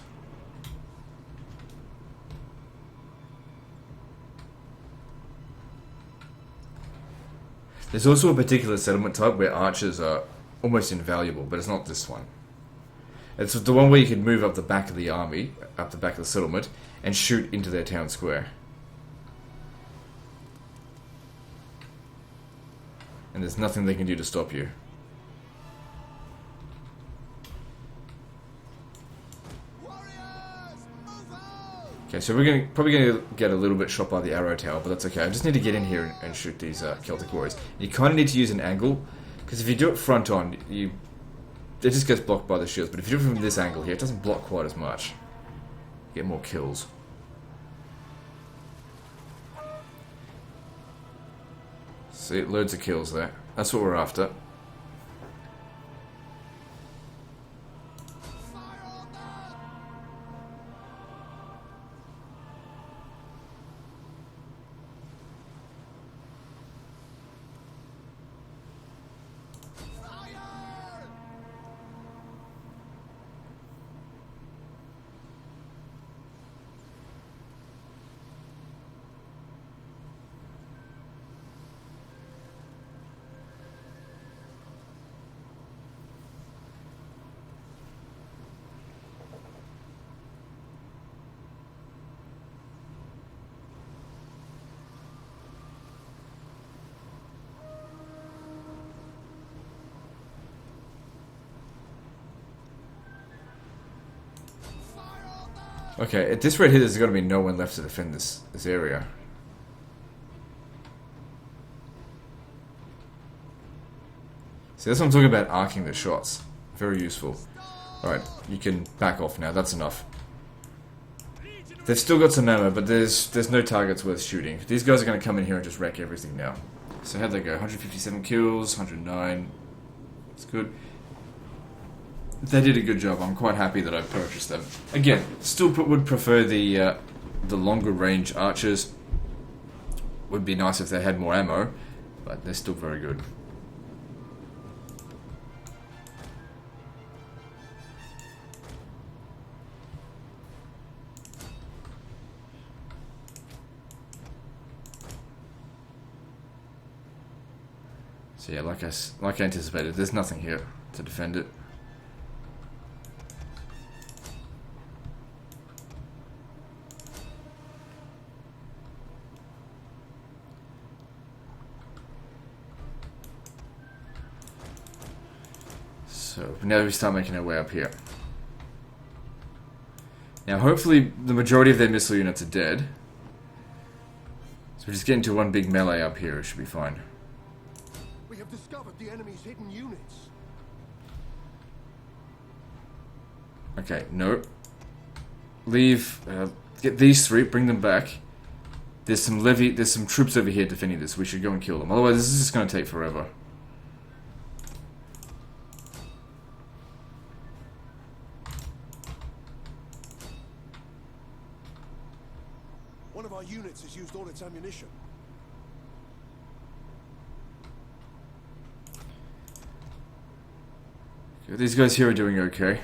A: There's also a particular settlement type where archers are almost invaluable, but it's not this one. It's the one where you can move up the back of the army, up the back of the settlement, and shoot into their town square. And there's nothing they can do to stop you. Okay, so we're probably gonna get a little bit shot by the arrow tower, but that's okay. I just need to get in here and shoot these Celtic warriors. You kind of need to use an angle, because if you do it front on, it just gets blocked by the shields. But if you do it from this angle here, it doesn't block quite as much. You get more kills. See, loads of kills there. That's what we're after. Okay, at this rate here, there's going to be no one left to defend this area. See, that's what I'm talking about, arcing the shots. Very useful. Alright, you can back off now, that's enough. They've still got some ammo, but there's no targets worth shooting. These guys are going to come in here and just wreck everything now. So how'd they go? 157 kills, 109. That's good. They did a good job. I'm quite happy that I purchased them. Again, still would prefer the longer range archers. Would be nice if they had more ammo, but they're still very good. So yeah, like I anticipated, there's nothing here to defend it. So now we start making our way up here. Now hopefully the majority of their missile units are dead. So we're just getting to one big melee up here, it should be fine.
D: We have discovered the enemy's hidden units.
A: Okay, no. Leave, get these three, bring them back. There's some troops over here defending this, we should go and kill them. Otherwise this is just going to take forever.
D: One of our units has used all its ammunition.
A: These guys here are doing okay.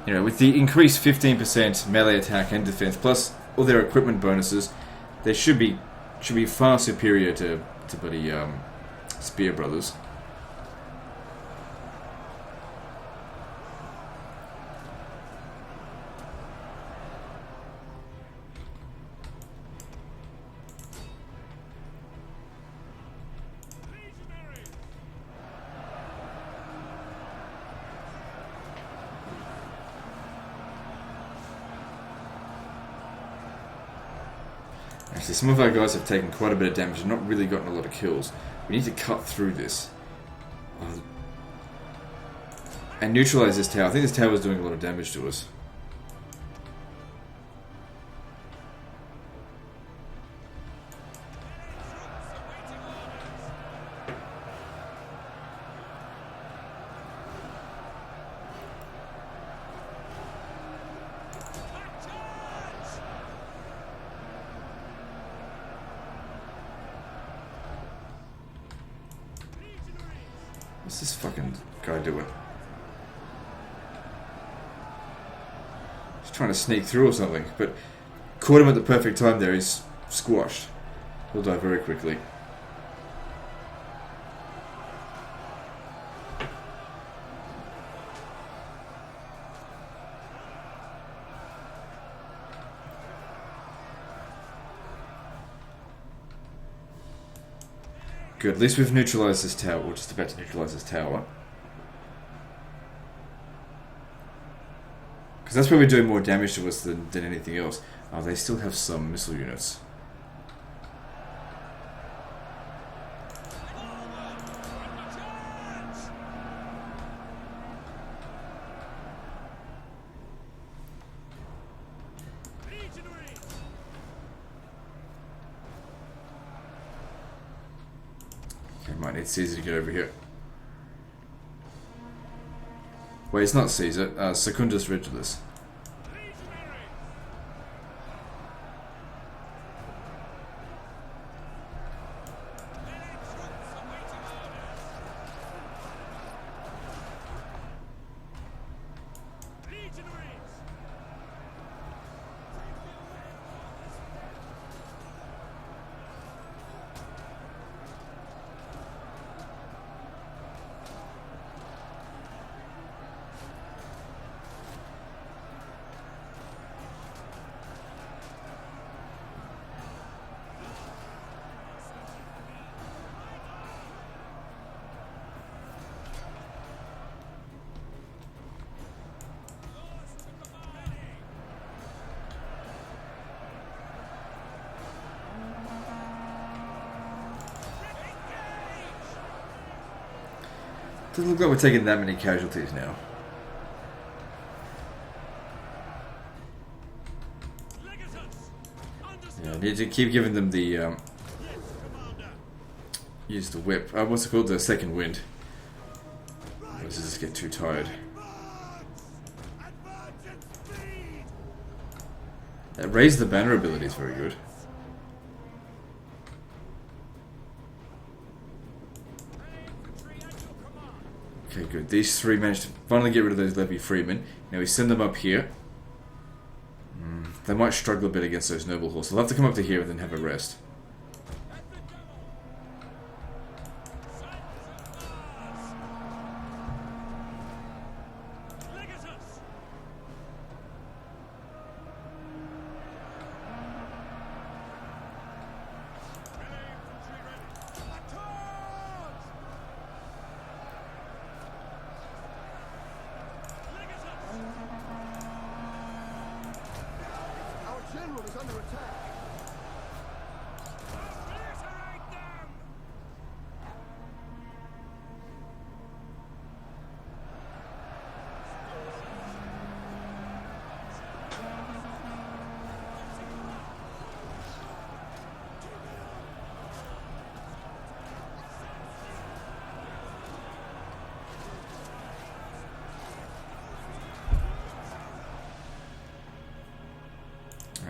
A: You know, with the increased 15% melee attack and defense, plus all their equipment bonuses, they should be far superior to bloody Spear Brothers. Actually, some of our guys have taken quite a bit of damage and not really gotten a lot of kills. We need to cut through this. And neutralize this tower. I think this tower is doing a lot of damage to us. What's this fucking guy doing? He's trying to sneak through or something, but caught him at the perfect time there. He's squashed. He'll die very quickly. Good, at least we've neutralized this tower. We're just about to neutralize this tower. Because that's where we're doing more damage to us than anything else. Oh, they still have some missile units. Okay, might need Caesar to get over here. Wait, it's not Caesar. Secundus Regulus. Doesn't look like we're taking that many casualties now. Yeah, I need to keep giving them the use the whip. What's it called? The second wind. Or does it just get too tired? That raised the banner ability is very good. Okay, good. These three managed to finally get rid of those Levy Freemen. Now we send them up here. They might struggle a bit against those noble horses. They'll have to come up to here and then have a rest.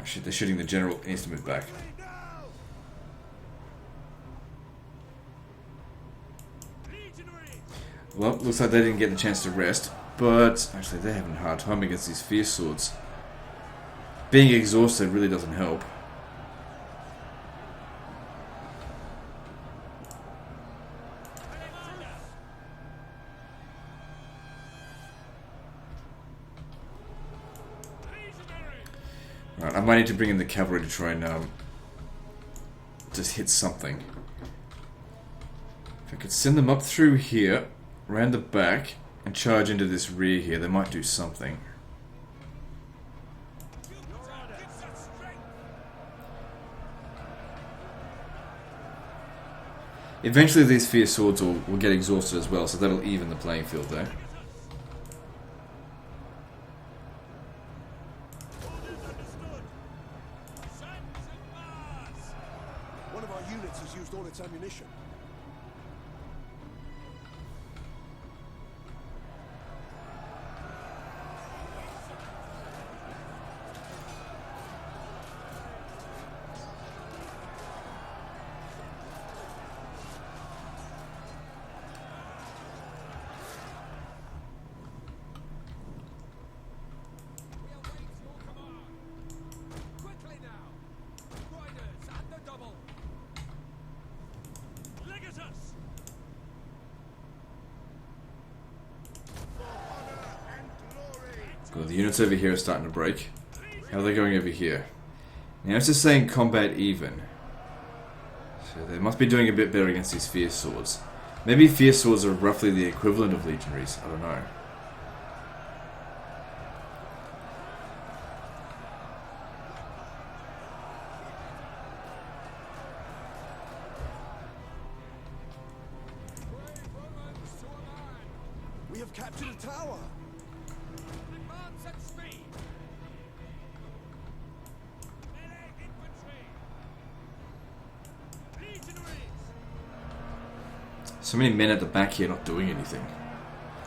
A: Shit, they're shooting the general. He needs to move back. Well, looks like they didn't get the chance to rest, but actually they're having a hard time against these fierce swords. Being exhausted really doesn't help. Right, I might need to bring in the cavalry to try and just hit something. If I could send them up through here, round the back, and charge into this rear here, they might do something. Eventually these fierce swords will get exhausted as well, so that'll even the playing field there.
D: One of our units has used all its ammunition.
A: Well, the units over here are starting to break. How are they going over here? Now it's just saying combat even. So they must be doing a bit better against these fierce swords. Maybe fierce swords are roughly the equivalent of legionaries. I don't know.
D: captured a tower.
B: Advance at speed. Melee infantry. Legionaries.
A: So many men at the back here not doing anything.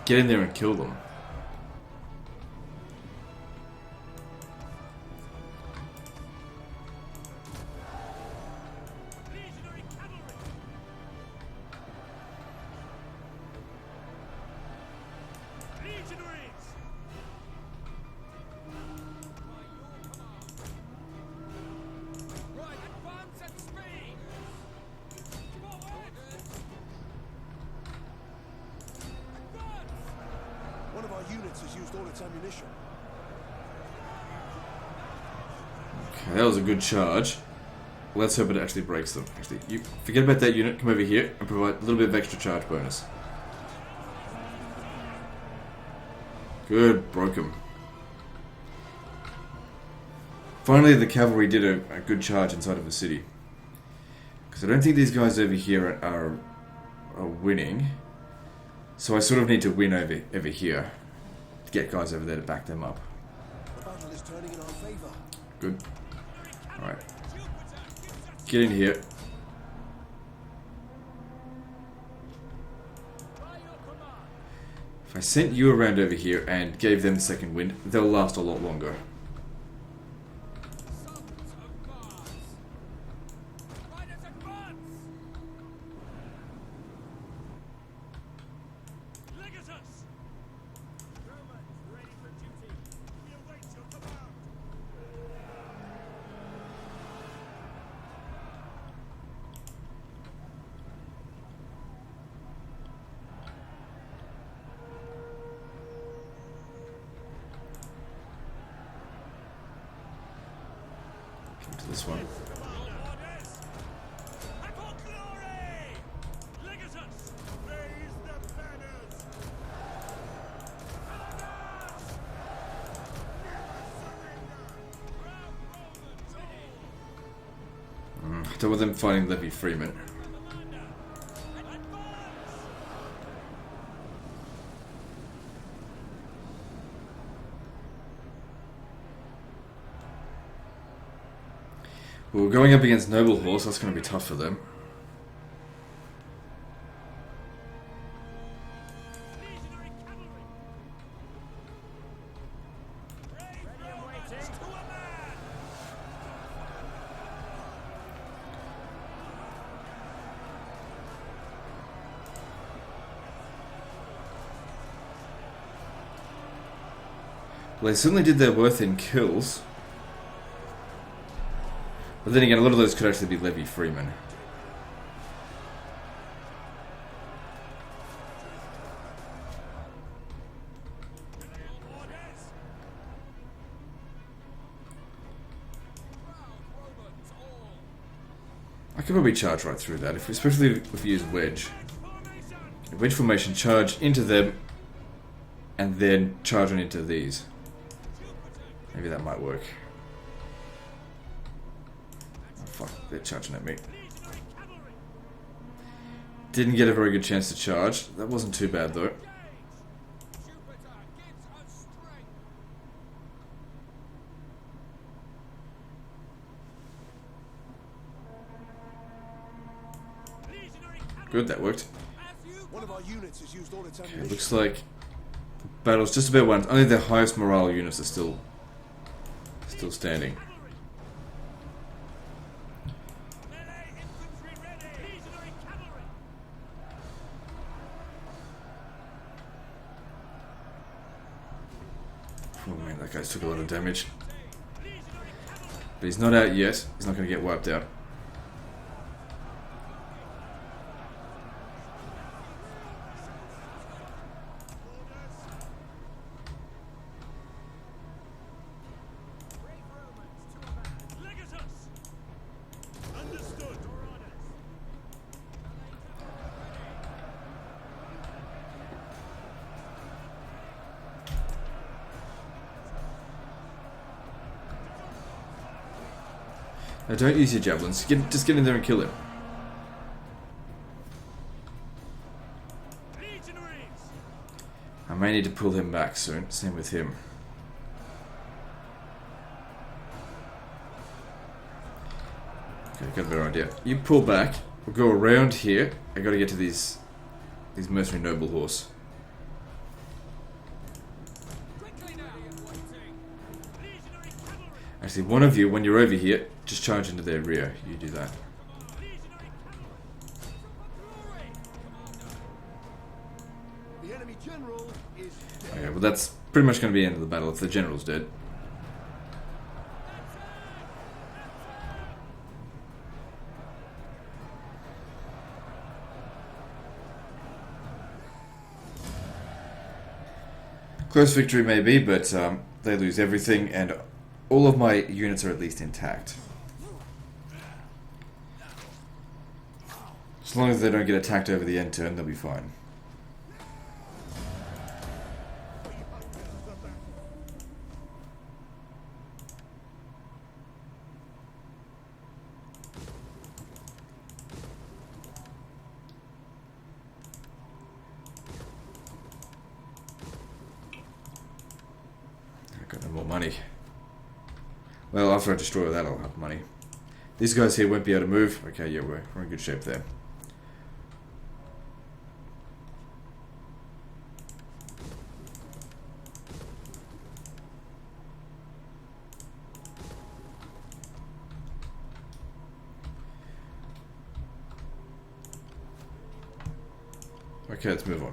A: Get in there and kill them.
B: Legionary cavalry. Legionaries. By your command. Right, advance at speed. Forward. Advance.
D: One of our units has used all its ammunition.
A: Okay, that was a good charge. Let's hope it actually breaks them. Actually, you forget about that unit. Come over here and provide a little bit of extra charge bonus. Good, broke him. Finally, the cavalry did a good charge inside of the city. Because I don't think these guys over here are winning. So I sort of need to win over here. To get guys over there to back them up.
D: The battle is turning in our favor.
A: Good. Alright. Get in here. If I sent you around over here and gave them second wind, they'll last a lot longer.
B: Sons of Mars. Riders advance. Legatus. Romans ready for duty. We await your command.
A: Come to this one.
B: Orders. Apple glory. Legatus. Raise the banners. Advance.
A: I don't want them fighting Levy Freeman.
B: Commander. Advance.
A: Well, we're going up against Noble Horse, that's going to be tough for them.
B: Legionary cavalry. Brave Romans to a man.
A: Well, they certainly did their worth in kills. But then again, a lot of those could actually be Levy Freeman.
B: Orders. Proud Romans all.
A: I could probably charge right through that, especially if we use Wedge.
B: Formation.
A: Wedge formation, charge into them, and then charge on into these. Maybe that might work. Oh, fuck, they're charging at me.
B: Legionary cavalry.
A: Didn't get a very good chance to charge. That wasn't too bad though.
B: Jupiter gives us strength. Legionary cavalry.
A: Good, that worked.
B: As you
D: One of our units has used all its
A: Okay,
D: ammunition.
A: looks like the battle's just about won. Only their highest morale units are still standing.
B: cavalry. Melee infantry ready. Legionary cavalry.
A: Oh man, that guy's took a lot of damage.
B: Legionary cavalry.
A: But he's not out yet. He's not going to get wiped out.
B: Brave Romans to a man. Legatus. Understood. Your orders.
A: Now don't use your javelins. Just get in there and kill him.
B: Legionaries.
A: I may need to pull him back soon. Same with him. Okay, got a better idea. You pull back. We'll go around here. I gotta get to these mercenary noble horse. Actually, one of you, when you're over here, just charge into their rear. You do that.
D: The enemy general is dead.
A: Okay, well that's pretty much going to be the end of the battle if the general's dead. Close victory maybe, but they lose everything, and all of my units are at least intact. As long as they don't get attacked over the end turn, they'll be fine. I've got no more money. Well, after I destroy that, I'll have money. These guys here won't be able to move. Okay, yeah, we're in good shape there. Okay, let's move on.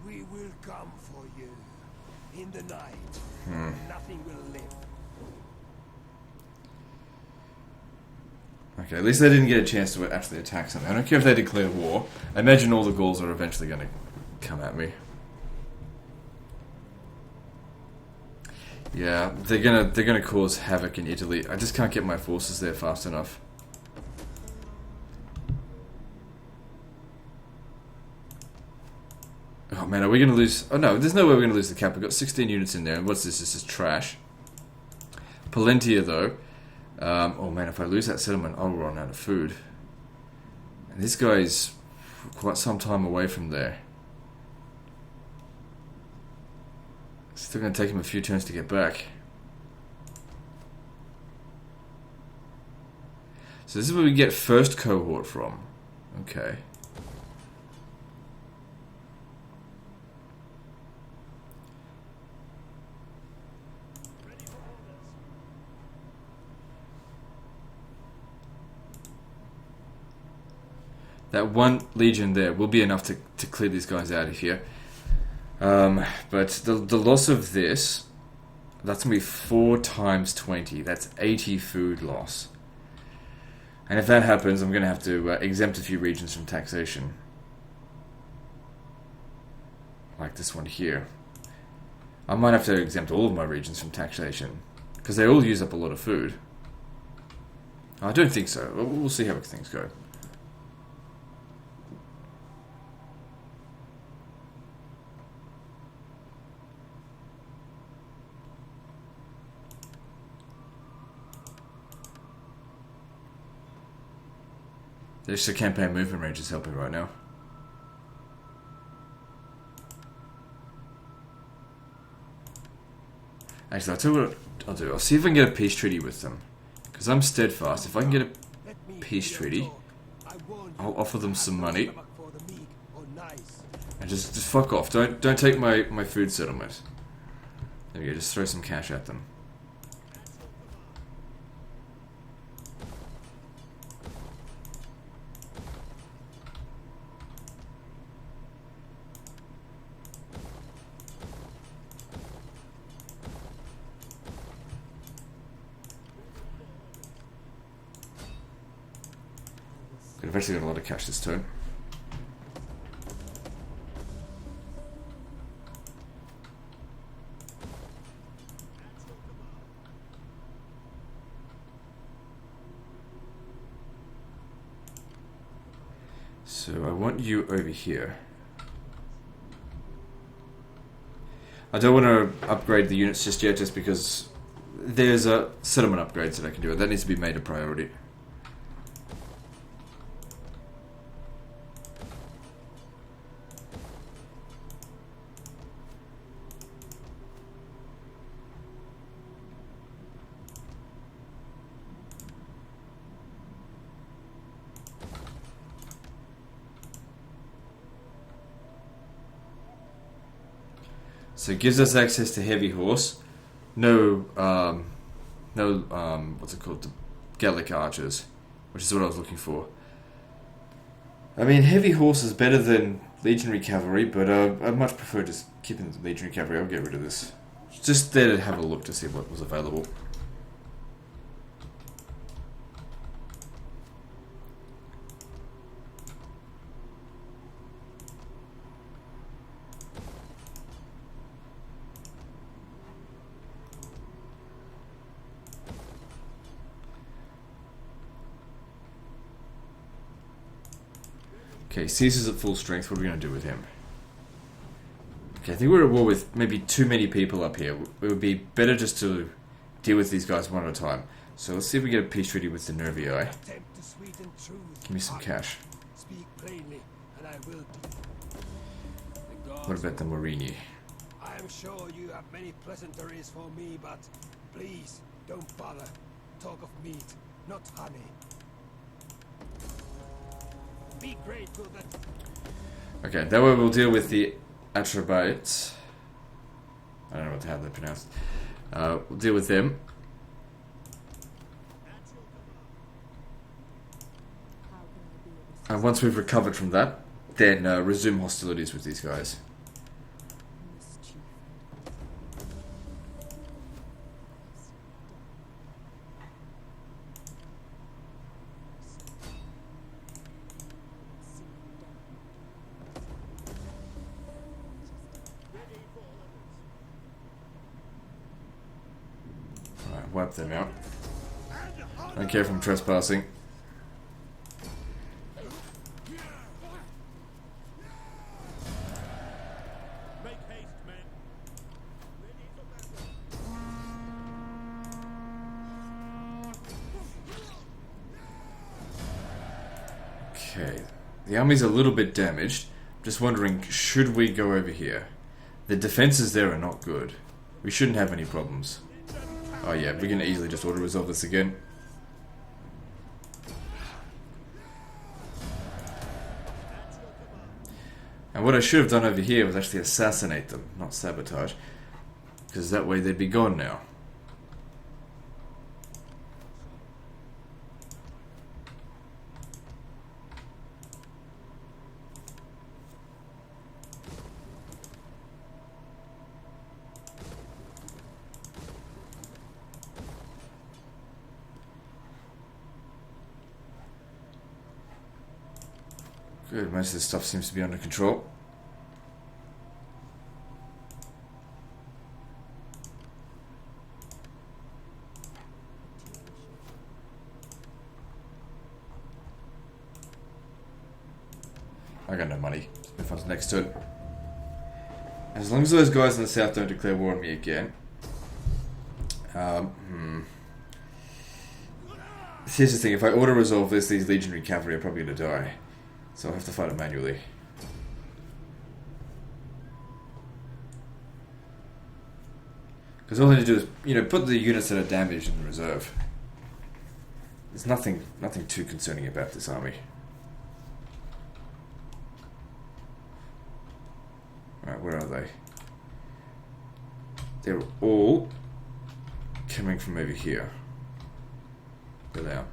B: We will come for you in the night. Nothing will live.
A: Okay, at least they didn't get a chance to actually attack something. I don't care if they declare war. I imagine all the Gauls are eventually going to come at me. Yeah, they're gonna cause havoc in Italy. I just can't get my forces there fast enough. Oh man, are we gonna lose? Oh no, there's no way we're gonna lose the cap. We've got 16 units in there. And what's this? This is trash. Pollentia though. Oh man, if I lose that settlement, I'll run out of food. And this guy's quite some time away from there. It's still going to take him a few turns to get back. So this is where we get first cohort from. Okay. That one legion there will be enough to clear these guys out of here. But the loss of this, that's going to be 4 times 20. That's 80 food loss. And if that happens, I'm going to have to exempt a few regions from taxation. Like this one here. I might have to exempt all of my regions from taxation. Because they all use up a lot of food. I don't think so. We'll see how things go. There's the campaign movement range is helping right now. Actually, I'll tell you what I'll do. I'll see if I can get a peace treaty with them. Because I'm steadfast. If I can get a peace treaty, I'll offer them some money. And just fuck off. Don't take my food settlement. There we go, just throw some cash at them. I've actually got a lot of cash this turn. So I want you over here. I don't want to upgrade the units just yet, just because there's a settlement upgrades that I can do. That needs to be made a priority. So it gives us access to heavy horse. No, what's it called? The Gallic archers, which is what I was looking for. I mean, heavy horse is better than legionary cavalry, but I much prefer just keeping the legionary cavalry. I'll get rid of this. Just there to have a look to see what was available. Okay, Caesar's at full strength. What are we going to do with him? Okay, I think we're at war with maybe too many people up here. It would be better just to deal with these guys one at a time. So let's see if we get a peace treaty with the Nervii. Give me some cash.
B: Speak plainly, and I will.
A: What about the Morini?
B: I am sure you have many pleasantries for me, but please don't bother. Talk of meat, not honey. Be grateful that.
A: Okay, that way we'll deal with the Atrebites. I don't know how they're pronounced. We'll deal with them. And once we've recovered from that, then resume hostilities with these guys. Alright, wipe them out. Don't care if I'm trespassing. Okay, the army's a little bit damaged. I'm just wondering, should we go over here? The defenses there are not good. We shouldn't have any problems. Oh yeah, we can easily just auto-resolve this again. And what I should have done over here was actually assassinate them, not sabotage. Because that way they'd be gone now. Good, most of this stuff seems to be under control. I got no money. If I was next to it. As long as those guys in the south don't declare war on me again. Here's the thing, if I auto-resolve this, these legionary cavalry are probably going to die. So I'll have to fight it manually. Because all I need to do is, put the units that are damaged in the reserve. There's nothing too concerning about this army. Alright, where are they? They're all coming from over here. There they are.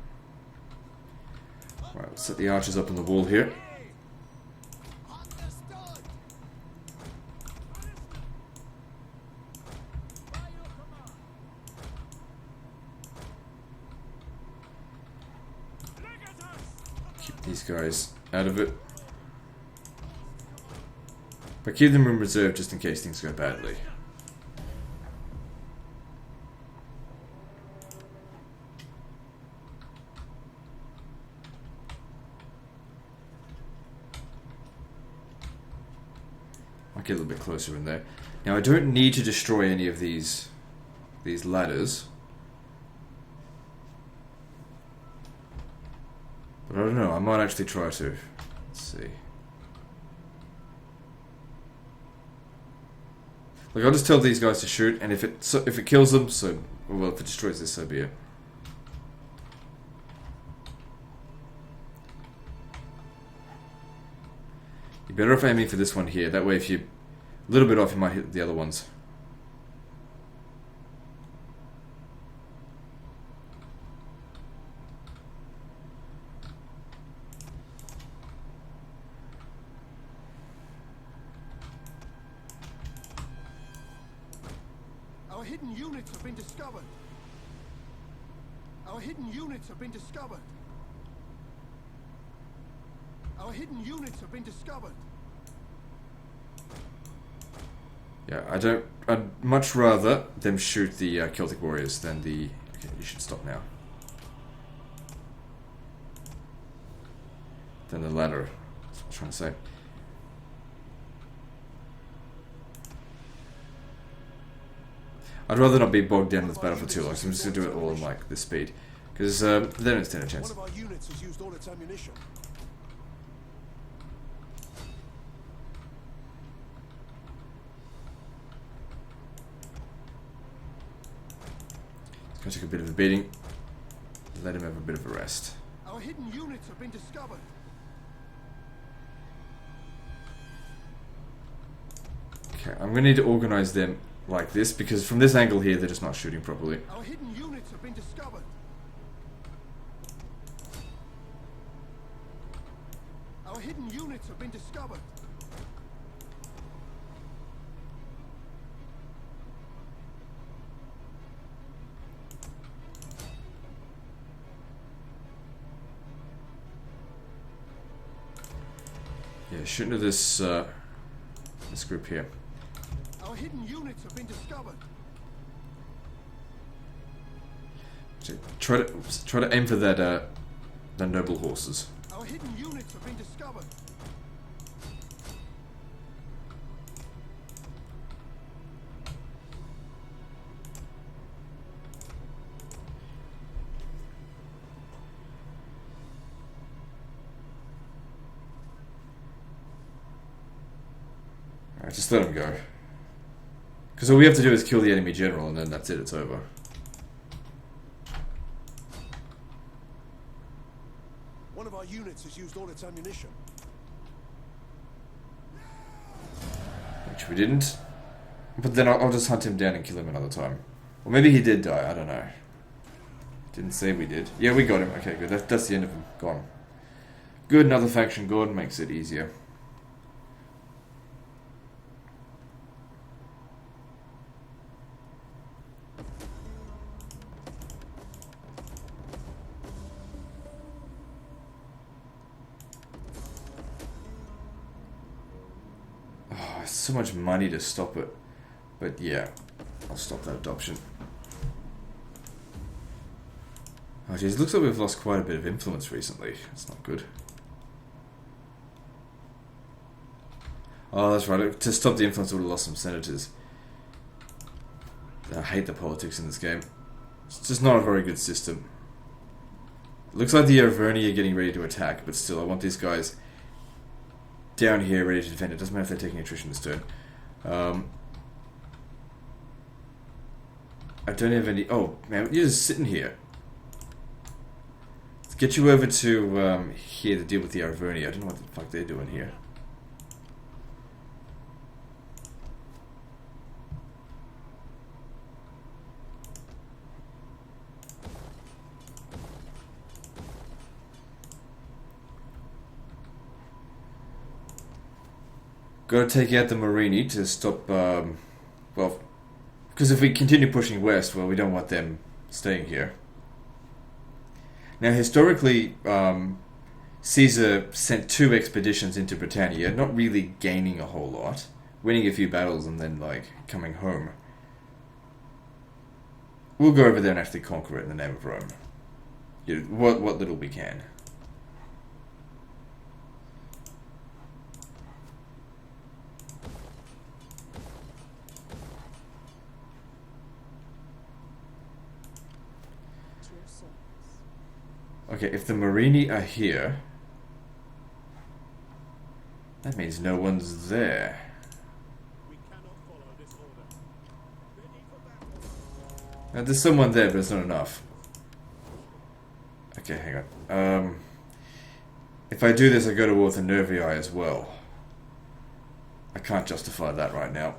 A: Alright, let's set the archers up on the wall here. Keep these guys out of it. But keep them in reserve just in case things go badly. get a little bit closer in there. Now I don't need to destroy any of these ladders. But I don't know, I might actually try to. Let's see. Look, I'll just tell these guys to shoot, and if it kills them, so well, if it destroys this, so be it. You're better off aiming for this one here. That way, if you're a little bit off, you might hit the other ones.
D: Our hidden units have been discovered. Our hidden units have been discovered. Our hidden units have been discovered.
A: Yeah, I'd much rather them shoot the Celtic warriors than the... Okay, you should stop now. Than the ladder. That's what I was trying to say. I'd rather not be bogged down in this battle for too long, so I'm just going to do it all in like this speed. Because they don't stand a chance.
D: One of our units has used all its ammunition.
A: It's going to take a bit of a beating. Let him have a bit of a rest.
D: Our hidden units have been discovered.
A: Okay, I'm going to need to organize them like this, because from this angle here, they're just not shooting properly.
D: Our hidden units have been discovered. Our hidden units have been discovered.
A: Yeah, shooting at this this group here.
D: Our hidden units have been discovered.
A: So try to aim for that the noble horses.
D: Our hidden units have been discovered.
A: Alright, just let him go. Because all we have to do is kill the enemy general, and then that's it, it's over.
D: One of our units has used all its ammunition.
A: Which we didn't. But then I'll just hunt him down and kill him another time. Or maybe he did die, I don't know. Didn't say we did. Yeah, we got him. Okay, good. That's the end of him. Gone. Good, another faction gone. Makes it easier. Oh, so much money to stop it. But yeah, I'll stop that adoption. Oh jeez, it looks like we've lost quite a bit of influence recently. That's not good. Oh, that's right. To stop the influence, we would have lost some senators. I hate the politics in this game. It's just not a very good system. It looks like the Arverni are getting ready to attack, but still, I want these guys down here ready to defend. It doesn't matter if they're taking attrition this turn. I don't have any... Oh, man, you're just sitting here. Let's get you over to here to deal with the Arverni. I don't know what the fuck they're doing here. Gotta take out the Marini to stop, well, because if we continue pushing west, well, we don't want them staying here. Now, historically, Caesar sent 2 expeditions into Britannia, not really gaining a whole lot, winning a few battles and then, like, coming home. We'll go over there and actually conquer it in the name of Rome. You know, what little we can. Okay, if the Marini are here, that means no one's there.
D: We cannot follow this order. Ready for battle.
A: Now, there's someone there, but it's not enough. Okay, hang on. If I do this, I go to war with the Nervii as well. I can't justify that right now.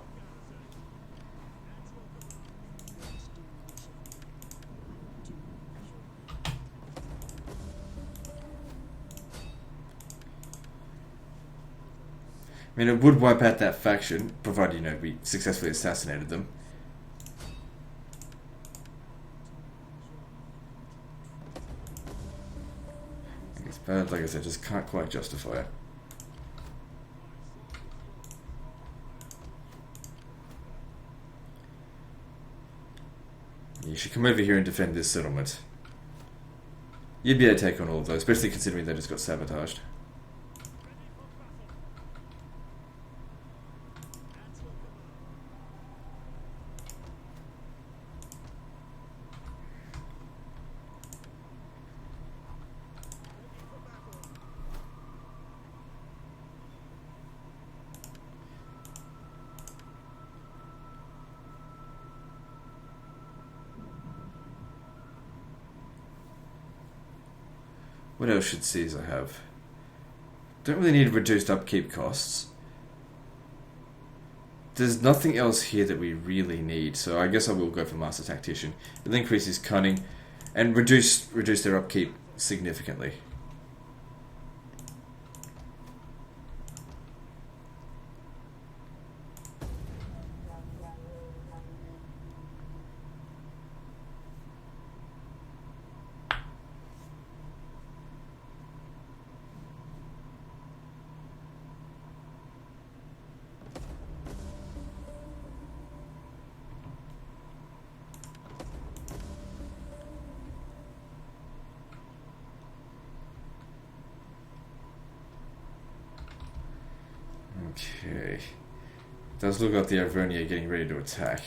A: I mean, it would wipe out that faction, provided, you know, we successfully assassinated them. I guess, but like I said, just can't quite justify it. You should come over here and defend this settlement. You'd be able to take on all of those, especially considering they just got sabotaged. What else should Caesar have? Don't really need reduced upkeep costs. There's nothing else here that we really need, so I guess I will go for Master Tactician. It'll increase his cunning and reduce their upkeep significantly. Okay. Does look like the Iverni are getting ready to attack.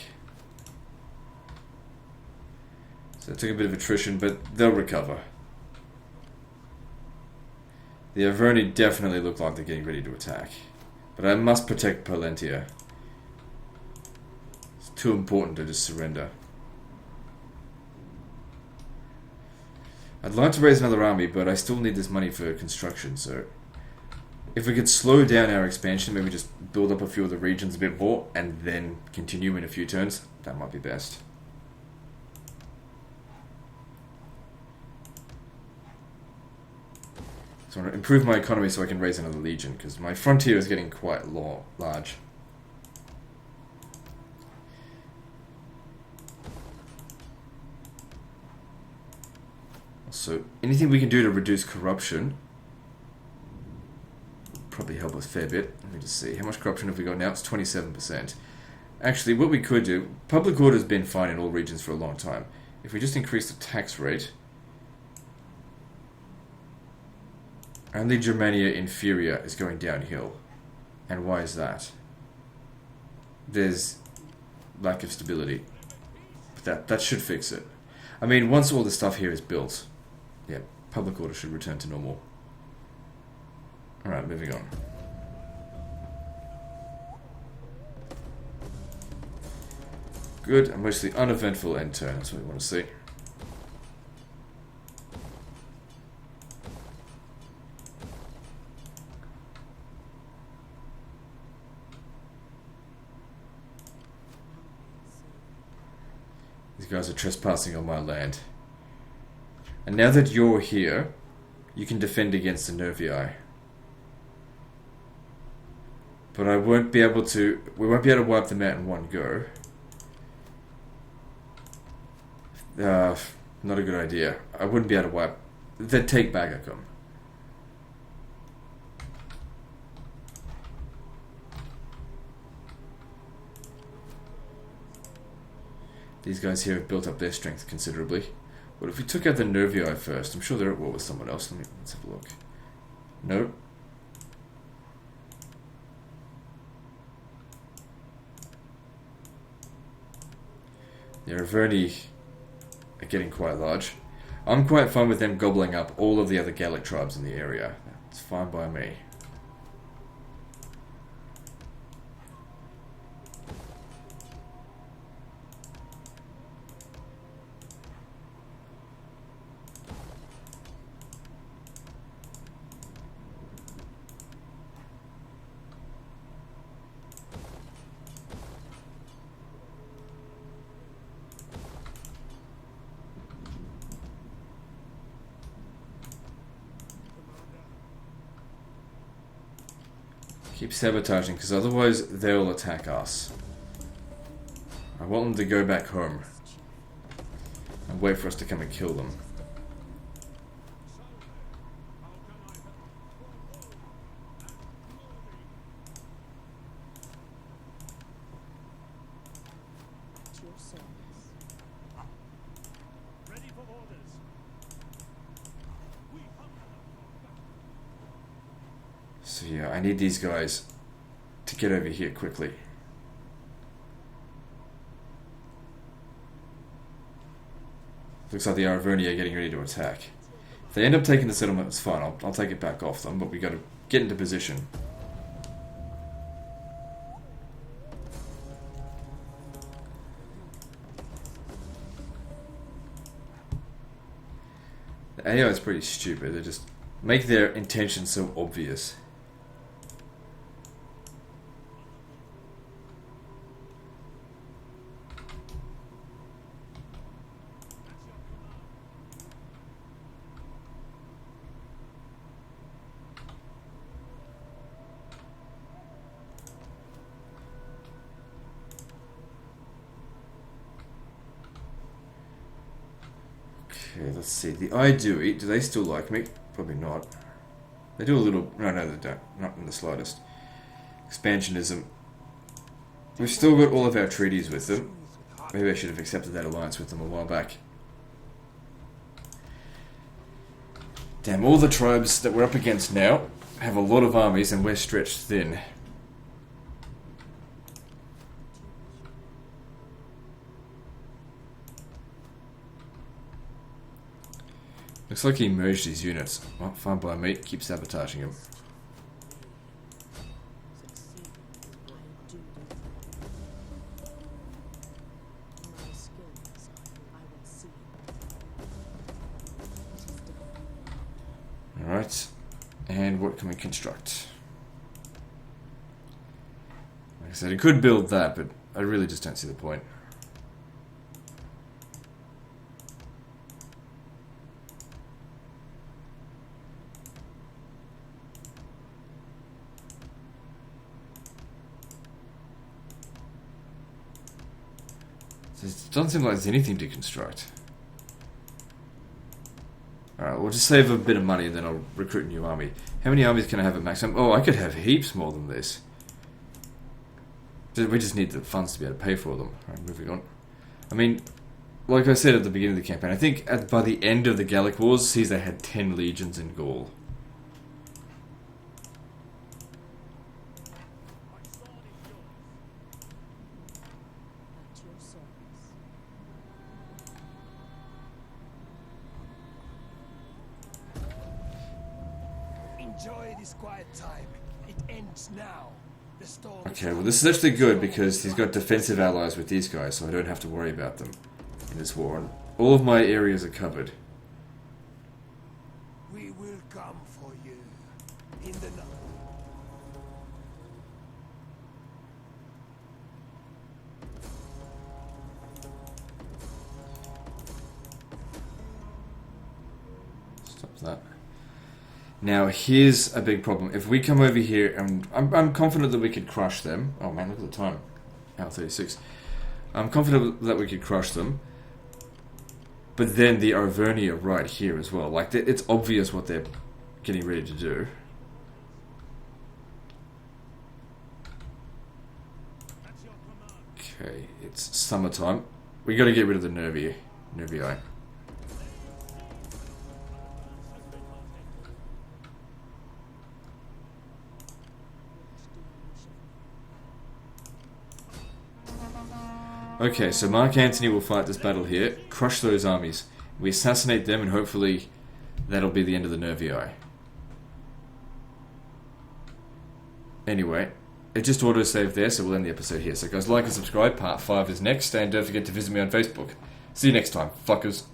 A: So it took a bit of attrition, but they'll recover. The Iverni definitely look like they're getting ready to attack. But I must protect Pollentia. It's too important to just surrender. I'd like to raise another army, but I still need this money for construction, so... If we could slow down our expansion, maybe just build up a few of the regions a bit more, and then continue in a few turns, that might be best. So I want to improve my economy so I can raise another legion, because my frontier is getting quite large. So anything we can do to reduce corruption would probably help us a fair bit. Let me just see, how much corruption have we got now? It's 27%. Actually, what we could do, public order has been fine in all regions for a long time. If we just increase the tax rate, only Germania Inferior is going downhill. And why is that? There's lack of stability. But that should fix it. I mean, once all the stuff here is built, yeah, public order should return to normal. Alright, moving on. Good, and mostly uneventful end turn, that's what we want to see. These guys are trespassing on my land. And now that you're here, you can defend against the Nervii. But we won't be able to wipe them out in one go. Not a good idea. I wouldn't be able to wipe... They'd take Bagacum. These guys here have built up their strength considerably. What if we took out the Nervii first? I'm sure they're at war with someone else. Let's have a look. No. The Averni are getting quite large. I'm quite fine with them gobbling up all of the other Gallic tribes in the area. It's fine by me. Keep sabotaging, because otherwise they'll attack us. I want them to go back home and wait for us to come and kill them.
C: At your service.
D: Ready for orders. We hunger.
A: So yeah, I need these guys to get over here quickly. Looks like the Arverni are getting ready to attack. If they end up taking the settlement, it's fine. I'll take it back off them, but we got to get into position. The AI is pretty stupid. They just make their intention so obvious. Okay, let's see. The Idui, do they still like me? Probably not. They do a little... No, they don't. Not in the slightest. Expansionism. We've still got all of our treaties with them. Maybe I should have accepted that alliance with them a while back. Damn, all the tribes that we're up against now have a lot of armies and we're stretched thin. Looks like he merged his units. Well, fine by me. Keep sabotaging him.
C: Succeed. I do. My skills, I will see. It is done.
A: Alright. And what can we construct? Like I said, I could build that, but I really just don't see the point. It doesn't seem like there's anything to construct. Alright, we'll just save a bit of money and then I'll recruit a new army. How many armies can I have at maximum? Oh, I could have heaps more than this. We just need the funds to be able to pay for them. Alright, moving on. I mean, like I said at the beginning of the campaign, I think by the end of the Gallic Wars, Caesar had 10 legions in Gaul.
C: At your service.
B: Enjoy this quiet time. It ends now. The storm is
A: Okay, well this is actually good because he's got defensive allies with these guys, so I don't have to worry about them in this war. And all of my areas are covered.
B: We will come for you in the night.
A: Stop that. Now here's a big problem. If we come over here, and I'm confident that we could crush them. Oh man, look at the time. Hour 36. I'm confident that we could crush them. But then the Arverni are right here as well. Like, it's obvious what they're getting ready to do.
D: That's your command.
A: Okay, it's summertime. We got to get rid of the Nervii. Okay, so Mark Antony will fight this battle here, crush those armies, We assassinate them, and hopefully that'll be the end of the Nervii. Anyway, it just auto-saved there, so we'll end the episode here. So guys, like and subscribe. Part 5 is next, and don't forget to visit me on Facebook. See you next time, fuckers.